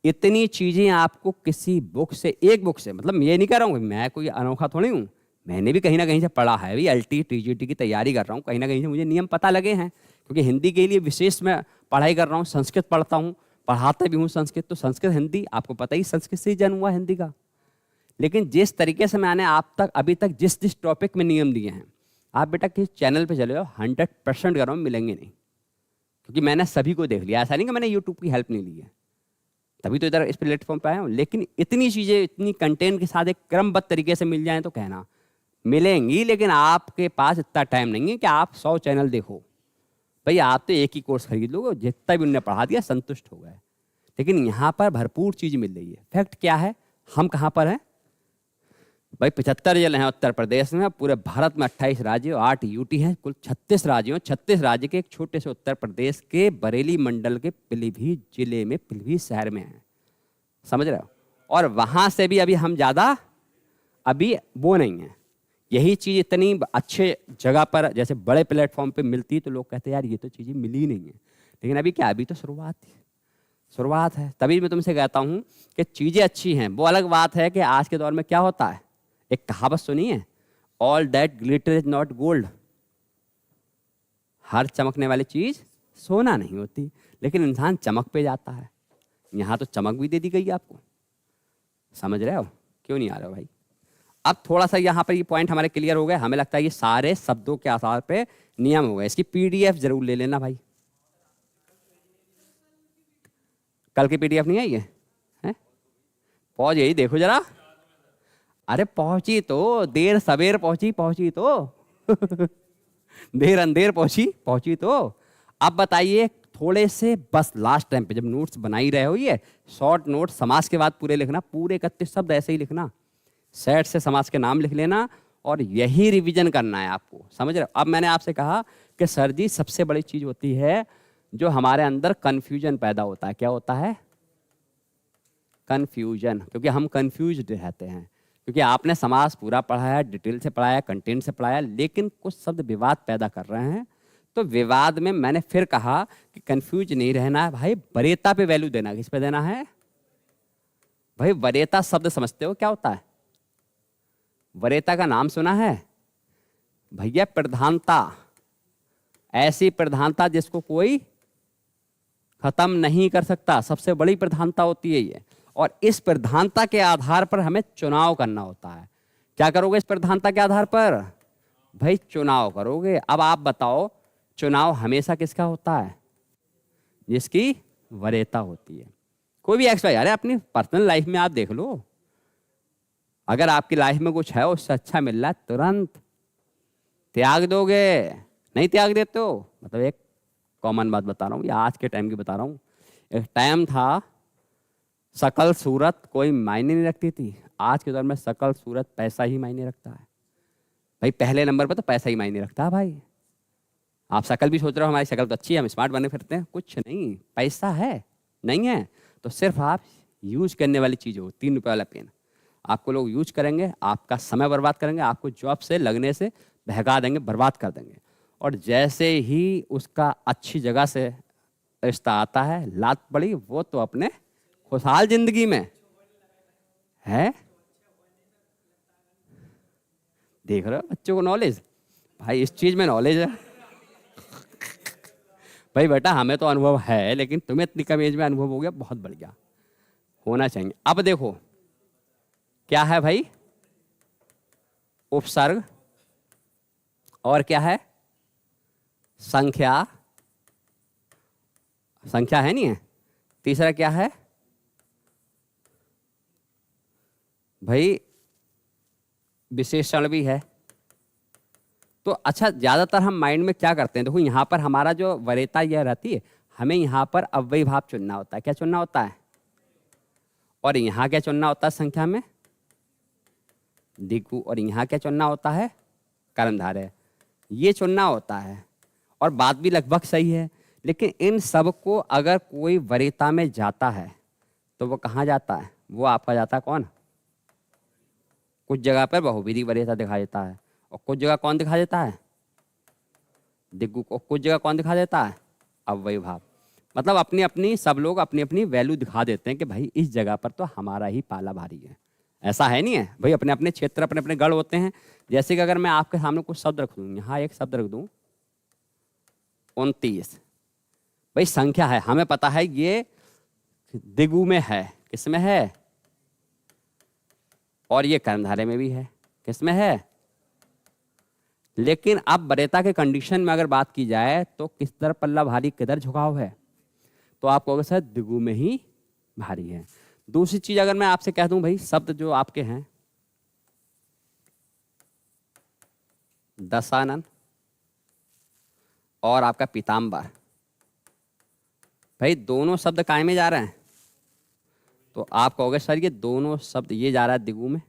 इतनी चीजें आपको किसी बुक से, एक बुक से, मतलब ये नहीं कह रहा हूं मैं कोई अनोखा थोड़ी हूं, मैंने भी कहीं ना कहीं से पढ़ा है, भी एलटी टीजीटी की तैयारी कर रहा हूँ, कहीं ना कहीं से मुझे नियम पता लगे हैं, क्योंकि हिंदी के लिए विशेष मैं पढ़ाई कर रहा हूँ, संस्कृत पढ़ता हूँ, पढ़ाता भी हूँ संस्कृत, तो संस्कृत हिंदी आपको पता ही, संस्कृत से ही जन्म हुआ हिंदी का। लेकिन जिस तरीके से मैंने आप तक अभी तक जिस जिस टॉपिक में नियम दिए हैं, आप बेटा किस चैनल पे चले हो 100% कर रहा हूँ मिलेंगे नहीं, क्योंकि मैंने सभी को देख लिया। ऐसा नहीं कि मैंने यूट्यूब की हेल्प नहीं ली है, तभी तो इधर इस प्लेटफॉर्म पे आया हूँ। लेकिन इतनी चीज़ें इतनी कंटेंट के साथ एक क्रमबद्ध तरीके से मिल जाए तो कहना मिलेंगी, लेकिन आपके पास इतना टाइम नहीं है कि आप 100 चैनल देखो। भाई आप तो एक ही कोर्स खरीद लोगे, जितना भी उनने पढ़ा दिया संतुष्ट हो गए। लेकिन यहाँ पर भरपूर चीज़ मिल रही है। फैक्ट क्या है, हम कहाँ पर हैं भाई? 75 जिले हैं उत्तर प्रदेश में, पूरे भारत में 28 राज्य, 8 यूटी हैं, कुल 36 राज्यों, 36 राज्य के एक छोटे से उत्तर प्रदेश के बरेली मंडल के पीलीभीत जिले में, पीलीभीत शहर में हैं, समझ रहे हो? और वहाँ से भी अभी हम ज़्यादा अभी वो नहीं है। यही चीज़ इतनी अच्छे जगह पर जैसे बड़े प्लेटफॉर्म पे मिलती तो लोग कहते यार ये तो चीज़ें मिली नहीं है। लेकिन अभी क्या, अभी तो शुरुआत है। तभी मैं तुमसे कहता हूँ कि चीज़ें अच्छी हैं। वो अलग बात है कि आज के दौर में क्या होता है, एक कहावत सुनी है, all that glitter is not gold. हर चमकने वाली चीज़ सोना नहीं होती, लेकिन इंसान चमक पे जाता है। यहाँ तो चमक भी दे दी गई आपको, समझ रहे हो? क्यों नहीं आ रहे हो भाई? अब थोड़ा सा यहाँ पर ये पॉइंट हमारे क्लियर हो गए। हमें लगता है ये सारे शब्दों के आधार पे नियम हो गए। इसकी पीडीएफ जरूर ले लेना भाई। कल की पीडीएफ नहीं आई है? पहुँच गई, देखो जरा। अरे पहुंची तो, देर सवेर पहुंची तो देर अंधेर पहुंची तो। अब बताइए थोड़े से बस लास्ट टाइम पे जब नोट्स बना ही रहे हो, ये शॉर्ट नोट, समास के बाद पूरे लिखना, पूरे 31 शब्द ऐसे ही लिखना, सेट से समास के नाम लिख लेना, और यही रिवीजन करना है आपको, समझ रहे हो? अब मैंने आपसे कहा कि सर जी सबसे बड़ी चीज होती है जो हमारे अंदर कंफ्यूजन पैदा होता है। क्या होता है? कंफ्यूजन। क्योंकि हम कंफ्यूज्ड रहते हैं, क्योंकि आपने समास पूरा पढ़ाया, डिटेल से पढ़ाया, कंटेंट से पढ़ाया, लेकिन कुछ शब्द विवाद पैदा कर रहे हैं। तो विवाद में मैंने फिर कहा कि कंफ्यूज नहीं रहना है भाई, वरीयता पे वैल्यू देना। किस पे देना है भाई? वरीयता शब्द समझते हो क्या होता है? वरीयता का नाम सुना है भैया? प्रधानता, ऐसी प्रधानता जिसको कोई खत्म नहीं कर सकता, सबसे बड़ी प्रधानता होती है ये। और इस प्रधानता के आधार पर हमें चुनाव करना होता है। क्या करोगे इस प्रधानता के आधार पर? भाई चुनाव करोगे। अब आप बताओ, चुनाव हमेशा किसका होता है? जिसकी वरीयता होती है। कोई भी एक्स वाई, अरे अपनी पर्सनल लाइफ में आप देख लो, अगर आपकी लाइफ में कुछ है उससे अच्छा मिल रहा है, तुरंत त्याग दोगे? नहीं त्याग देते हो? मतलब एक कॉमन बात बता रहा हूँ, या आज के टाइम की बता रहा हूँ। एक टाइम था शकल सूरत कोई मायने नहीं रखती थी, आज के दौर में शकल सूरत पैसा ही मायने रखता है। भाई पहले नंबर पर तो पैसा ही मायने रखता है भाई। आप शकल भी सोच रहे हो हमारी शकल तो अच्छी है, हम स्मार्ट बने फिरते हैं, कुछ नहीं, पैसा है नहीं है तो सिर्फ आप यूज करने वाली चीज़ हो। 3 रुपये वाला पेन आपको लोग यूज करेंगे, आपका समय बर्बाद करेंगे, आपको जॉब से लगने से बहका देंगे, बर्बाद कर देंगे। और जैसे ही उसका अच्छी जगह से रिश्ता आता है, लात पड़ी, वो तो अपने खुशहाल जिंदगी में है। देख रहे हो बच्चों को नॉलेज? भाई इस चीज में नॉलेज है भाई बेटा, हमें तो अनुभव है, लेकिन तुम्हें इतनी कम एज में अनुभव हो गया, बहुत बढ़िया, होना चाहिए। अब देखो क्या है भाई? उपसर्ग, और क्या है? संख्या, संख्या है नहीं है। तीसरा क्या है भाई? विशेषण भी है। तो अच्छा, ज्यादातर हम माइंड में क्या करते हैं, देखो यहाँ पर हमारा जो वरीयता यह रहती है, हमें यहाँ पर अव्ययी भाव चुनना होता है। क्या चुनना होता है? और यहाँ क्या चुनना होता है संख्या में? दिगु। और यहाँ क्या चुनना होता है? कर्मधारय। ये चुनना होता है, और बात भी लगभग सही है। लेकिन इन सब को अगर कोई वरीयता में जाता है तो वो कहाँ जाता है? वो आपका जाता है कौन? कुछ जगह पर बहुविधि वरीयता दिखा देता है, और कुछ जगह कौन दिखा देता है? दिग्गु को। कुछ जगह कौन दिखा देता है? अव्ययी भाव। मतलब अपनी अपनी, सब लोग अपनी अपनी वैल्यू दिखा देते हैं कि भाई इस जगह पर तो हमारा ही पाला भारी है। ऐसा है नहीं है भाई, अपने अपने क्षेत्र अपने अपने गढ़ होते हैं। जैसे कि अगर मैं आपके सामने कुछ शब्द रख दूँ, यहाँ एक शब्द रख दूँ 29, भाई संख्या है, हमें पता है ये दिगु में है, किसमें है, और ये कर्णधारे में भी है, किसमें है। लेकिन अब वरीयता के कंडीशन में अगर बात की जाए तो किस तरफ पल्ला भारी, किधर झुकाव है, तो आप कहोगे सर दिगु में ही भारी है। दूसरी चीज अगर मैं आपसे कह दूं भाई शब्द जो आपके हैं दशानन और आपका पीताम्बर, भाई दोनों शब्द काय में जा रहे हैं, तो आप कहोगे सर ये दोनों शब्द, ये जा रहा है दिगु में,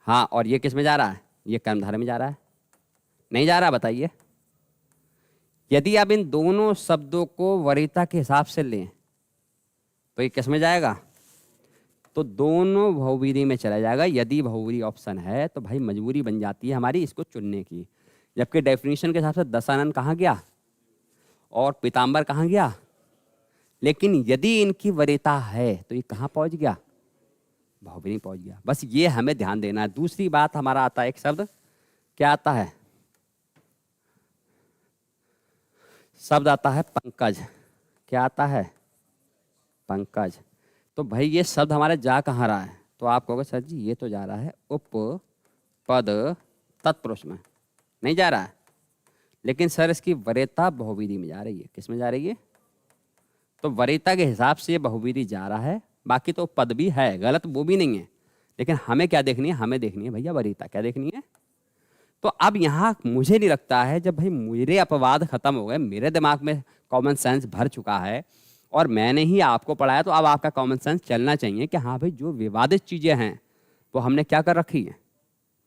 हाँ, और ये किस में जा रहा है, ये कर्मधारय में जा रहा है, नहीं जा रहा, बताइए। यदि आप इन दोनों शब्दों को वरीयता के हिसाब से लें तो ये किस में जाएगा, तो दोनों बहुवीरी में चला जाएगा। यदि बहुवीरी ऑप्शन है तो भाई मजबूरी बन जाती है हमारी इसको चुनने की, जबकि डेफिनेशन के हिसाब से दशानन कहाँ गया और पीताम्बर कहाँ गया। लेकिन यदि इनकी वरीयता है तो ये कहाँ पहुंच गया, बहुवीरी पहुंच गया। बस ये हमें ध्यान देना है। दूसरी बात हमारा आता है एक शब्द, क्या आता है, शब्द आता है पंकज। क्या आता है, पंकज। तो भाई ये शब्द हमारे जा कहाँ रहा है, तो आप कहोगे सर जी ये तो जा रहा है उप पद तत्पुरुष में, नहीं जा रहा है। लेकिन सर इसकी वरीयता बहुवीरी में जा रही है, किस में जा रही है, तो वरीयता के हिसाब से ये बहुवीरी जा रहा है। बाकी तो पद भी है, गलत वो भी नहीं है, लेकिन हमें क्या देखनी है, हमें देखनी है भैया वरीयता, क्या देखनी है। तो अब यहाँ मुझे नहीं लगता है, जब भाई मेरे अपवाद खत्म हो गए, मेरे दिमाग में कॉमन सेंस भर चुका है और मैंने ही आपको पढ़ाया, तो अब आपका कॉमन सेंस चलना चाहिए कि हाँ भाई जो विवादित चीज़ें हैं वो हमने क्या कर रखी हैं,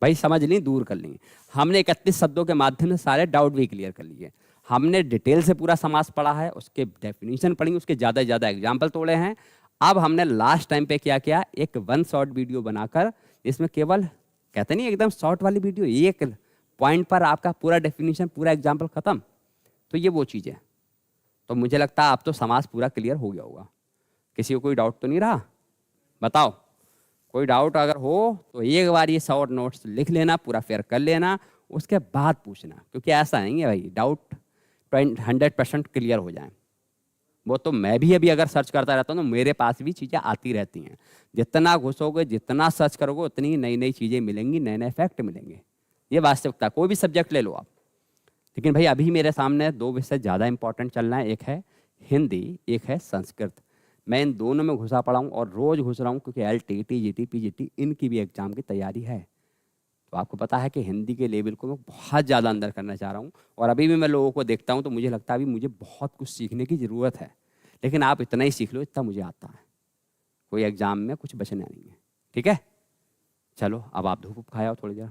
भाई समझ ली, दूर कर ली। हमने 31 शब्दों के माध्यम से सारे डाउट भी क्लियर कर लिए। हमने डिटेल से पूरा समास पढ़ा है, उसके डेफिनेशन पढ़ी, उसके ज़्यादा से ज़्यादा एग्जाम्पल तोड़े हैं। अब हमने लास्ट टाइम पे क्या किया, एक 1 शॉर्ट वीडियो बनाकर, इसमें केवल कहते नहीं एकदम शॉर्ट वाली वीडियो, एक पॉइंट पर आपका पूरा डेफिनेशन पूरा एग्जाम्पल खत्म। तो ये वो चीज़ है। तो मुझे लगता है अब तो समास पूरा क्लियर हो गया होगा। किसी को कोई डाउट तो नहीं रहा, बताओ। कोई डाउट अगर हो तो एक बार ये शॉर्ट नोट्स लिख लेना, पूरा फेयर कर लेना, उसके बाद पूछना, क्योंकि ऐसा नहीं है भाई डाउट 100% क्लियर हो जाए। वो तो मैं भी अभी अगर सर्च करता रहता हूँ तो मेरे पास भी चीज़ें आती रहती हैं। जितना घुसोगे, जितना सर्च करोगे, उतनी नई नई चीज़ें मिलेंगी, नए नए फैक्ट मिलेंगे। ये वास्तविकता, कोई भी सब्जेक्ट ले लो आप। लेकिन भाई अभी मेरे सामने 2 विषय ज़्यादा इंपॉर्टेंट चल रहा है, एक है हिंदी, एक है संस्कृत। मैं इन दोनों में घुसा पड़ा हूँ और रोज़ घुस रहा हूँ, क्योंकि LT, TGT, PGT इनकी भी एग्जाम की तैयारी है। तो आपको पता है कि हिंदी के लेवल को मैं बहुत ज़्यादा अंदर करना चाह रहा हूँ, और अभी भी मैं लोगों को देखता हूँ तो मुझे लगता है अभी मुझे बहुत कुछ सीखने की ज़रूरत है। लेकिन आप इतना ही सीख लो, इतना मुझे आता है, कोई एग्जाम में कुछ बचना नहीं है। ठीक है, चलो अब आप धूप खाया हो थोड़ी देर।